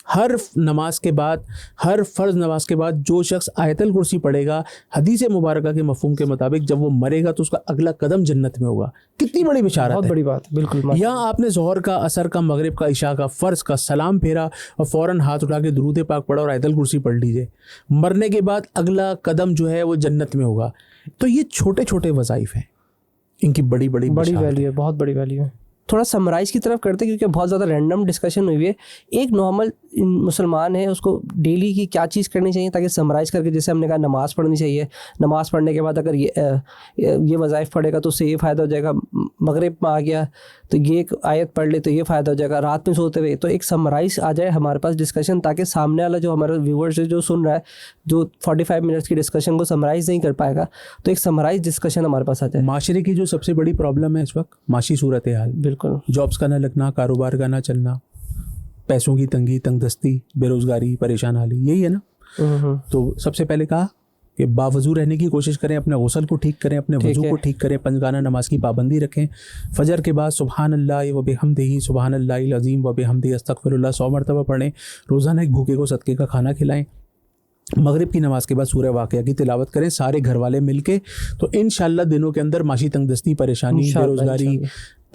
हर नमाज के बाद, हर फ़र्ज़ नमाज के बाद जो शख्स आयतल कुर्सी पढ़ेगा, हदीस मुबारका के मफ़हूम के मुताबिक जब वो मरेगा तो उसका अगला कदम जन्नत में होगा। कितनी बड़ी बिशारत है,
बहुत बड़ी बात, बिल्कुल।
यहाँ आपने ज़ोहर का, असर का, मगरिब का, इशा का, फ़र्ज़ का सलाम फेरा और फ़ौरन हाथ उठा के दुरूद पाक पढ़ा और आयतल कुर्सी पढ़ लीजिए, मरने के बाद अगला कदम जो है वो जन्नत में होगा। तो ये छोटे छोटे वज़ाइफ हैं, इनकी बड़ी
वैल्यू है, बहुत बड़ी वैल्यू है। थोड़ा समराइज़ की तरफ करते हैं क्योंकि बहुत ज़्यादा रैंडम डिस्कशन हुई है। एक नॉर्मल मुसलमान है, उसको डेली की क्या चीज़ करनी चाहिए ताकि समराइज़ करके, जैसे हमने कहा नमाज़ पढ़नी चाहिए, नमाज़ पढ़ने के बाद अगर ये वज़ाइफ पढ़ेगा तो उससे ये फ़ायदा हो जाएगा, मगरिब में आ गया तो ये एक आयत पढ़ ले तो ये फ़ायदा हो जाएगा, रात में सोते हुए। तो एक समराइज़ आ जाए हमारे पास डिस्कशन, ताकि सामने वाला जो हमारा व्यूअर्स है जो सुन रहा है, जो 45 मिनट्स की डिस्कशन को समराइज़ नहीं कर पाएगा, तो एक समराइज़ डिस्कशन हमारे पास आ जाए।
माशरे की जो सबसे बड़ी प्रॉब्लम है इस वक्त, माशी सूरत हाल, बिल्कुल, जॉब्स का ना लगना, कारोबार का ना चलना, पैसों की तंगी, तंगदस्ती, बेरोज़गारी, परेशान हाली, यही है ना। तो सबसे पहले कहा कि बावजू रहने की कोशिश करें, अपने गुस्ल को ठीक करें, अपने वज़ू को ठीक करें, पंचगाना नमाज की पाबंदी रखें, फजर के बाद सुबहान अल्लाह व बिहम्दिही, सुबहान अल्लाहिल अज़ीम व बिहम्दिही, अस्तगफिरुल्लाह 100 मरतबा पढ़ें, रोज़ाना एक भूखे को सदके का खाना खिलाएं, मगरिब की नमाज के बाद सूरह वाक़िया की तिलावत करें सारे घर वाले मिल के। तो इंशाअल्लाह दिनों के अंदर माशी तंगदस्ती, परेशानी, बेरोज़गारी,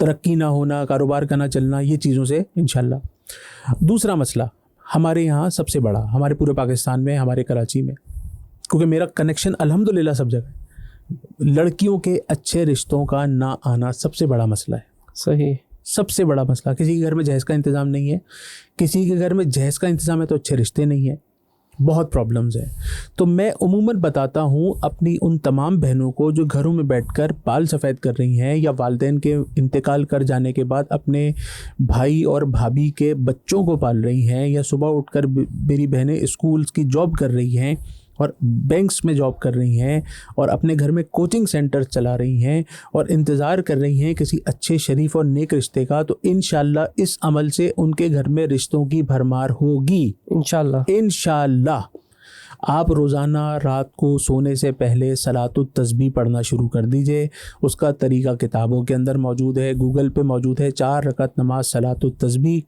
तरक्की ना होना, कारोबार का ना चलना, ये चीज़ों से इंशाअल्लाह। दूसरा मसला हमारे यहाँ सबसे बड़ा, हमारे पूरे पाकिस्तान में, हमारे कराची में, क्योंकि मेरा कनेक्शन अल्हम्दुलिल्लाह सब जगह, लड़कियों के अच्छे रिश्तों का ना आना सबसे बड़ा मसला है।
सही,
सबसे बड़ा मसला। किसी के घर में जहेज़ का इंतज़ाम नहीं है, किसी के घर में जहेज़ का इंतज़ाम है तो अच्छे रिश्ते नहीं है, बहुत प्रॉब्लम्स हैं। तो मैं उमूमन बताता हूँ अपनी उन तमाम बहनों को जो घरों में बैठकर बाल सफ़ेद कर रही हैं या वालिदैन के इंतकाल कर जाने के बाद अपने भाई और भाभी के बच्चों को पाल रही हैं, या सुबह उठकर मेरी बहनें स्कूल्स की जॉब कर रही हैं और बैंक्स में जॉब कर रही हैं और अपने घर में कोचिंग सेंटर चला रही हैं और इंतज़ार कर रही हैं किसी अच्छे शरीफ और नेक रिश्ते का, तो इंशाअल्लाह इस अमल से उनके घर में रिश्तों की भरमार होगी। इंशाअल्लाह आप रोज़ाना रात को सोने से पहले सलातुत तस्बीह पढ़ना शुरू कर दीजिए। उसका तरीका किताबों के अंदर मौजूद है, गूगल पे मौजूद है। 4 रकात नमाज सलातुत तस्बीह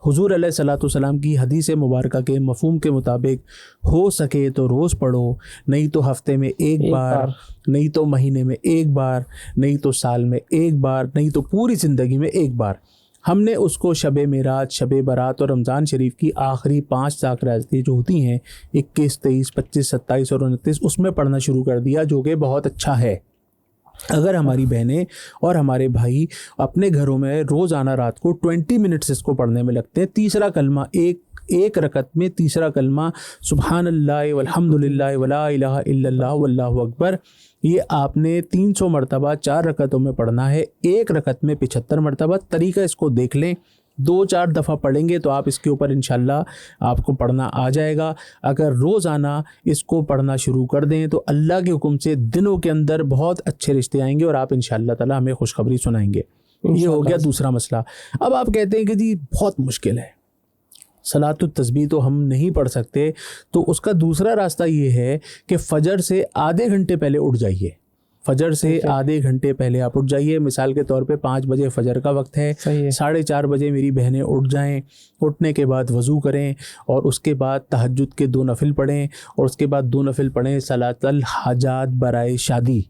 हुजूर अलैहिस्सलाम की हदीस मुबारका के मफ़हूम के मुताबिक हो सके तो रोज़ पढ़ो, नहीं तो हफ्ते में एक बार, नहीं तो महीने में एक बार, नहीं तो साल में एक बार, नहीं तो पूरी ज़िंदगी में एक बार। हमने उसको शब मेराज, शब बारात और रमज़ान शरीफ की आखिरी 5 रातें जो होती हैं 21, 23, 25, 27 और 29, उसमें पढ़ना शुरू कर दिया, जो कि बहुत अच्छा है। अगर हमारी बहनें और हमारे भाई अपने घरों में रोज़ाना रात को 20 मिनट्स इसको पढ़ने में लगते हैं, तीसरा कलमा एक रकत में, तीसरा कलमा सुबहान अल्लाह वल्हम्दुलिल्लाह वला इलाहा इल्लल्लाह वल्लाहु अकबर, ये आपने 300 मरतबा 4 रकतों में पढ़ना है, एक रकत में 75 मरतबा। तरीका इसको देख लें, 2-4 दफ़ा पढ़ेंगे तो आप इसके ऊपर इंशाल्लाह आपको पढ़ना आ जाएगा। अगर रोज़ाना इसको पढ़ना शुरू कर दें तो अल्लाह के हुक्म से दिनों के अंदर बहुत अच्छे रिश्ते आएंगे और आप इंशाल्लाह ताला हमें खुशखबरी सुनाएंगे। ये हो गया दूसरा मसला। अब आप कहते हैं कि जी बहुत मुश्किल है, सलातु तस्बीह तो हम नहीं पढ़ सकते, तो उसका दूसरा रास्ता ये है कि फ़जर से आधे घंटे पहले उठ जाइए। फ़जर से आधे घंटे पहले आप उठ जाइए। मिसाल के तौर पे 5 बजे फ़जर का वक्त है, 4:30 बजे मेरी बहनें उठ जाएं। उठने के बाद वज़ू करें और उसके बाद तहज्जुद के 2 नफिल पढ़ें और उसके बाद 2 नफिल पढ़ें सलातल हाजात बराए शादी,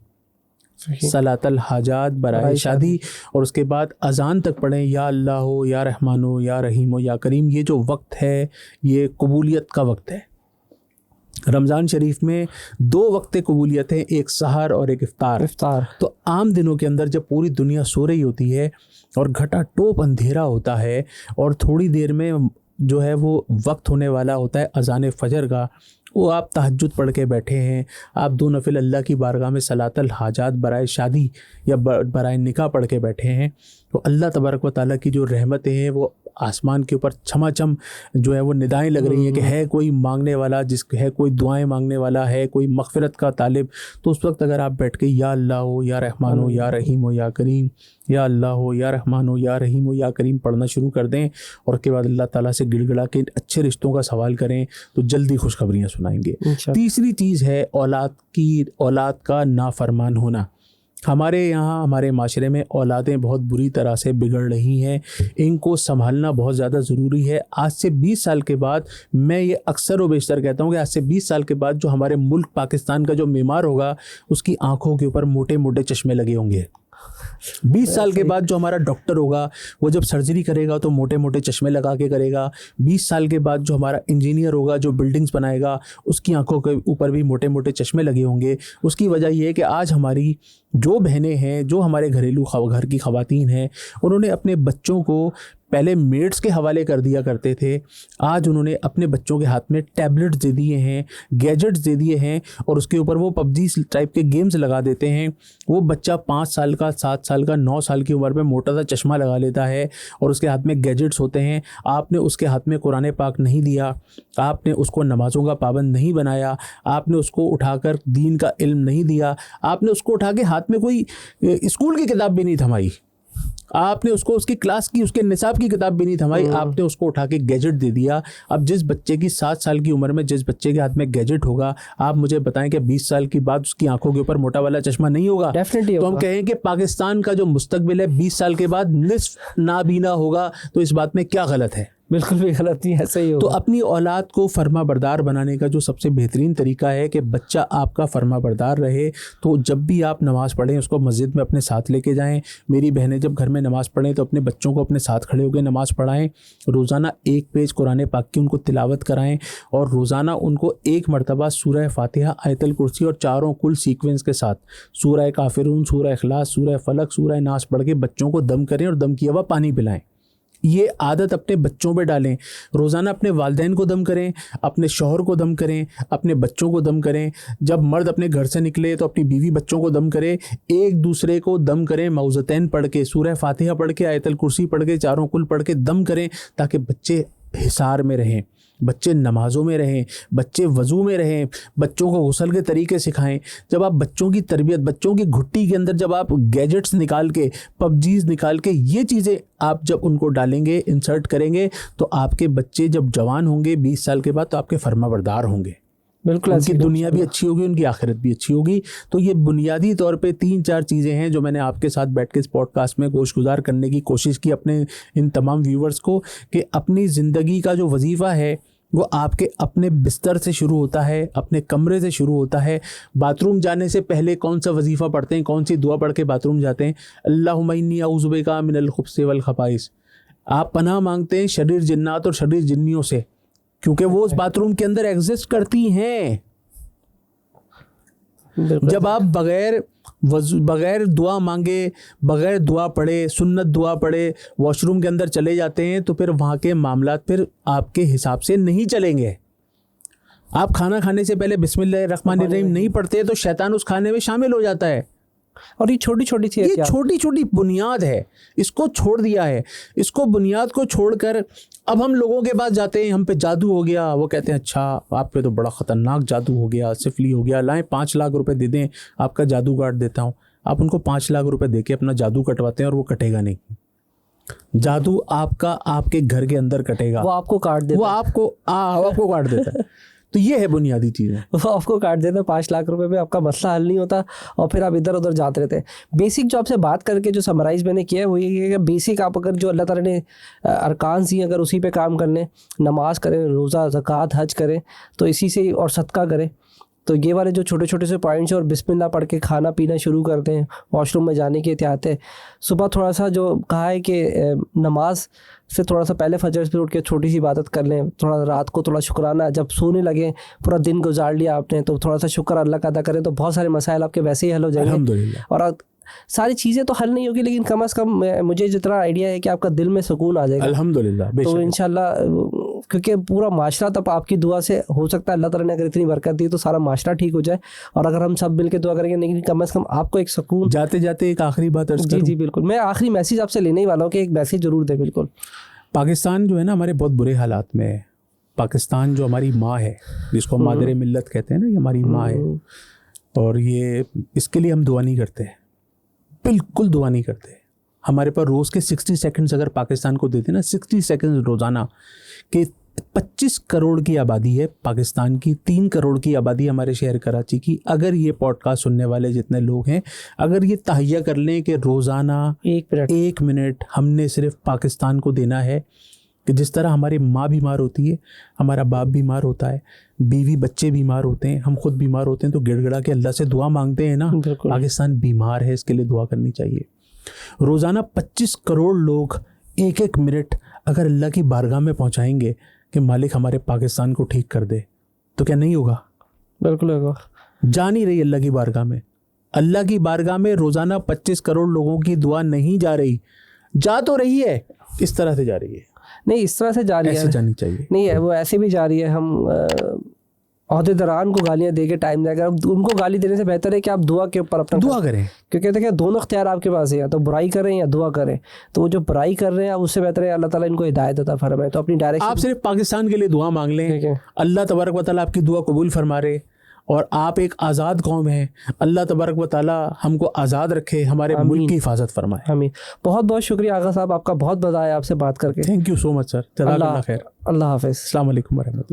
सलातल हाजात बराए शादी, और उसके बाद अज़ान तक पढ़ें या अल्लाह हो या रहमान हो या रहीम हो या करीम। ये जो वक्त है ये कबूलियत का वक्त है। रमज़ान शरीफ में 2 वक्त कबूलियत हैं, एक सहर और एक इफ्तार। तो आम दिनों के अंदर जब पूरी दुनिया सो रही होती है और घटा टोप अंधेरा होता है और थोड़ी देर में जो है वो वक्त होने वाला होता है अज़ान फ़जर का, वो आप तहज्जुद पढ़ के बैठे हैं, आप 2 नफिल अल्लाह की बारगाह में सलातल हाजात बराए शादी या बराए निकाह पढ़ के बैठे हैं, तो अल्लाह तबारक व तआला की जो रहमतें हैं वो आसमान के ऊपर छमाछम जो है वो निदाएं लग रही हैं कि है कोई मांगने वाला, है कोई दुआएं मांगने वाला, है कोई मग़फ़िरत का तालिब। तो उस वक्त अगर आप बैठ के या अल्लाह हो या रहमान हो या रहीम हो या करीम, या अल्लाह हो या रहमान हो या रहीम हो या करीम पढ़ना शुरू कर दें और उसके बाद अल्लाह ताला से गिड़गिड़ा के अच्छे रिश्तों का सवाल करें तो जल्दी खुशखबरियाँ सुनाएंगे। तीसरी चीज़ है औलाद का नाफरमान होना। हमारे यहाँ हमारे माशरे में औलादें बहुत बुरी तरह से बिगड़ रही हैं, इनको संभालना बहुत ज़्यादा ज़रूरी है। आज से 20 साल के बाद, मैं ये अक्सर व बेशतर कहता हूँ कि आज से 20 साल के बाद जो हमारे मुल्क पाकिस्तान का जो बीमार होगा उसकी आँखों के ऊपर मोटे मोटे चश्मे लगे होंगे। 20 साल के बाद जो हमारा डॉक्टर होगा वो जब सर्जरी करेगा तो मोटे मोटे चश्मे लगा के करेगा। 20 साल के बाद जो हमारा इंजीनियर होगा जो बिल्डिंग्स बनाएगा उसकी आंखों के ऊपर भी मोटे मोटे चश्मे लगे होंगे। उसकी वजह ये है कि आज हमारी जो बहनें हैं, जो हमारे घरेलू घर की ख़वातीन हैं, उन्होंने अपने बच्चों को पहले मेड्स के हवाले कर दिया करते थे, आज उन्होंने अपने बच्चों के हाथ में टैबलेट्स दे दिए हैं, गैजेट्स दे दिए हैं और उसके ऊपर वो पबजी टाइप के गेम्स लगा देते हैं। वो बच्चा 5 साल का, 7 साल का, 9 साल की उम्र में मोटा सा चश्मा लगा लेता है और उसके हाथ में गैजेट्स होते हैं। आपने उसके हाथ में कुरान पाक नहीं दिया, आपने उसको नमाज़ों का पाबंद नहीं बनाया, आपने उसको उठाकर दीन का इल्म नहीं दिया, आपने उसको उठा के हाथ में कोई स्कूल की किताब भी नहीं थमाई, आपने उसको उसकी क्लास की, उसके निसाब की किताब भी नहीं थमाई, आपने उसको उठा के गैजेट दे दिया। अब जिस बच्चे की 7 साल की उम्र में जिस बच्चे के हाथ में गैजेट होगा, आप मुझे बताएं कि 20 साल की बाद उसकी आंखों के ऊपर मोटा वाला चश्मा नहीं होगा?
डेफिनेटली।
तो हम कहें कि पाकिस्तान का जो मुस्तकबिल है 20 साल के बाद निस्फ नाबीना होगा, तो इस बात में क्या गलत है?
बिल्कुल भी गलत नहीं है, सही होगा।
तो अपनी औलाद को फर्मा बरदार बनाने का जो सबसे बेहतरीन तरीका है कि बच्चा आपका फर्मा बरदार रहे, तो जब भी आप नमाज़ पढ़ें उसको मस्जिद में अपने साथ लेके जाएं। मेरी बहनें जब घर में नमाज़ पढ़ें तो अपने बच्चों को अपने साथ खड़े होकर नमाज़ पढ़ाएं। रोज़ाना 1 पेज कुरान पाक की उनको तिलावत कराएं और रोज़ाना उनको 1 मरतबा सूरह फातिहा, आयतल कुर्सी और चारों कुल सीक्वेंस के साथ सूरह काफिरून, सूरह इखलास, सूरह फलक, सूरह नास पढ़ के बच्चों को दम करें और दम किया हुआ पानी पिलाएं। ये आदत अपने बच्चों पे डालें। रोज़ाना अपने वालिदैन को दम करें, अपने शौहर को दम करें, अपने बच्चों को दम करें। जब मर्द अपने घर से निकले तो अपनी बीवी बच्चों को दम करे, एक दूसरे को दम करें। मौज़तैन पढ़ के, सूरह फातिहा पढ़ के, आयतल कुर्सी पढ़ के, चारों कुल पढ़ के दम करें ताकि बच्चे हिसार में रहें, बच्चे नमाज़ों में रहें, बच्चे वज़ू में रहें, बच्चों को गुस्ल के तरीके सिखाएं। जब आप बच्चों की तरबियत, बच्चों की घुट्टी के अंदर जब आप गैजेट्स निकाल के, पबजीज निकाल के, ये चीज़ें आप जब उनको डालेंगे, इंसर्ट करेंगे, तो आपके बच्चे जब जवान होंगे 20 साल के बाद तो आपके फर्माबरदार होंगे।
बिल्कुल,
उनकी दुनिया भी अच्छी होगी, उनकी आखिरत भी अच्छी होगी। तो ये बुनियादी तौर पे 3-4 चीज़ें हैं जो मैंने आपके साथ बैठ के इस पॉडकास्ट में गोशगुजार करने की कोशिश की अपने इन तमाम व्यूवर्स को, कि अपनी ज़िंदगी का जो वजीफ़ा है वो आपके अपने बिस्तर से शुरू होता है, अपने कमरे से शुरू होता है। बाथरूम जाने से पहले कौन सा वजीफ़ा पढ़ते हैं, कौन सी दुआ पढ़ के बाथरूम जाते हैं? अल्लाहुम्मा इन्नी अऊज़ु बिका मिनल खुब्सी वल खबाइस। आप पनाह मांगते हैं शरीर जिन्नात और शरीर जिन्नियों से, क्योंकि वो उस बाथरूम के अंदर एग्जिस्ट करती हैं। जब आप बगैर दुआ मांगे, बगैर दुआ पढ़े, सुन्नत दुआ पढ़े वॉशरूम के अंदर चले जाते हैं तो फिर वहाँ के मामलात फिर आपके हिसाब से नहीं चलेंगे। आप खाना खाने से पहले बिस्मिल्लाहिर्रहमानिर्रहीम नहीं पढ़ते तो शैतान उस खाने में शामिल हो जाता है।
और ये छोटी छोटी सी
ये छोटी छोटी बुनियाद है, इसको छोड़ दिया है। इसको बुनियाद को छोड़कर अब हम लोगों के पास जाते हैं, हम पे जादू हो गया। वो कहते हैं अच्छा आप पे तो बड़ा ख़तरनाक जादू हो गया, सिफली हो गया, लाएं 5 लाख रुपए दे दें, आपका जादू काट देता हूँ। आप उनको 5 लाख रुपए दे के अपना जादू कटवाते हैं और वो कटेगा नहीं। जादू आपका आपके घर के अंदर कटेगा,
वो आपको काट देता
वो आपको काट देता है। तो ये है बुनियादी चीज़ें।
वो आपको काट देता है, 5 लाख रुपए में आपका मसला हल नहीं होता और फिर आप इधर उधर जाते रहते हैं। बेसिक जो आपसे बात करके जो समराइज़ मैंने किया है वो ये है कि बेसिक आप अगर जो अल्लाह ताला ने अरकान दिए अगर उसी पे काम कर लें, नमाज करें, रोज़ा, ज़कात, हज करें तो इसी से, और सदका करें, तो ये वाले जो छोटे छोटे से पॉइंट्स हैं, और बिस्मिल्लाह पढ़ के खाना पीना शुरू कर दें, वॉशरूम में जाने की एहतियात है। सुबह थोड़ा सा जो कहा है कि नमाज से थोड़ा सा पहले फजर से उठ के छोटी सी इबादत कर लें, थोड़ा रात को थोड़ा शुक्राना, जब सोने लगे पूरा दिन गुजार लिया आपने तो थोड़ा सा शुक्र अल्लाह का अदा करें, तो बहुत सारे मसाइल आपके वैसे ही हल हो जाएंगे।
अल्हम्दुलिल्लाह।
और सारी चीज़ें तो हल नहीं होगी लेकिन कम से कम मुझे जितना आइडिया है कि आपका दिल में सुकून आ जाएगा
अल्हम्दुलिल्लाह,
तो इंशाल्लाह। क्योंकि पूरा माशरा तब आपकी दुआ से हो सकता है, अल्लाह ताला ने अगर इतनी बरकत दी तो सारा माशरा ठीक हो जाए। और अगर हम सब मिलकर दुआ करेंगे, लेकिन कम से कम आपको एक सुकून।
जाते जाते एक आखिरी बात अर्ज़ करूं।
जी बिल्कुल, मैं आखिरी मैसेज आपसे लेने ही वाला हूँ कि एक मैसेज जरूर दे। बिल्कुल,
पाकिस्तान जो है ना हमारे बहुत बुरे हालात में है। पाकिस्तान जो हमारी माँ है, जिसको हम मादरे मिल्लत कहते हैं ना, ये हमारी माँ है, और ये इसके लिए हम दुआ नहीं करते, बिल्कुल दुआ नहीं करते। हमारे पास रोज़ के 60 सेकंड्स अगर पाकिस्तान को देते ना, 60 सेकंड्स रोज़ाना के 25 करोड़ की आबादी है पाकिस्तान की, 3 करोड़ की आबादी हमारे शहर कराची की। अगर ये पॉडकास्ट सुनने वाले जितने लोग हैं, अगर ये तहैया कर लें कि रोज़ाना 1 मिनट हमने सिर्फ पाकिस्तान को देना है, कि जिस तरह हमारी माँ बीमार होती है, हमारा बाप बीमार होता है, बीवी बच्चे बीमार होते हैं, हम खुद बीमार होते हैं, तो गिड़गिड़ा के अल्लाह से दुआ मांगते हैं ना। पाकिस्तान बीमार है, इसके लिए दुआ करनी चाहिए। रोज़ाना 25 करोड़ लोग 1-1 मिनट अगर अल्लाह की बारगाह में पहुँचाएंगे कि मालिक हमारे पाकिस्तान को ठीक कर दे, तो क्या नहीं होगा?
बिल्कुल होगा।
जा नहीं रही अल्लाह की बारगाह में। अल्लाह की बारगाह में रोज़ाना 25 करोड़ लोगों की दुआ नहीं जा रही, जा तो रही है, इस तरह से जा रही है।
नहीं, इस तरह से जा रही है,
ऐसे जानी चाहिए।
नहीं है वो ऐसे भी जा रही है। हम अहदेदारान को गालियाँ दे के टाइम जाएगा, उनको गाली देने से बेहतर है कि आप दुआ के ऊपर अपना
दुआ करें,
क्योंकि देखिए दोनों इख्तियार आपके पास है, या तो बुराई करें या दुआ करें। तो वो जो बुराई कर रहे हैं उससे बेहतर है अल्लाह ताला इनको हिदायत अता फरमाए। तो अपनी डायरेक्शन
आप सिर्फ पाकिस्तान के लिए दुआ मांग लें, अल्लाह तबारक व तआला आपकी दुआ कबूल फरमा रहे। और आप एक आज़ाद कौम है, अल्लाह तबारक व तआला हमको आज़ाद रखे, हमारे मुल्क की हिफाजत फरमाए।
आमीन। बहुत बहुत शुक्रिया आगा साहब, आपका बहुत मज़ा आया आपसे बात करके।
Thank you so much sir. जज़ाकल्लाह खैर।
अल्लाह हाफ़िज़।
अस्सलाम वालेकुम व रहमतुल्लाह।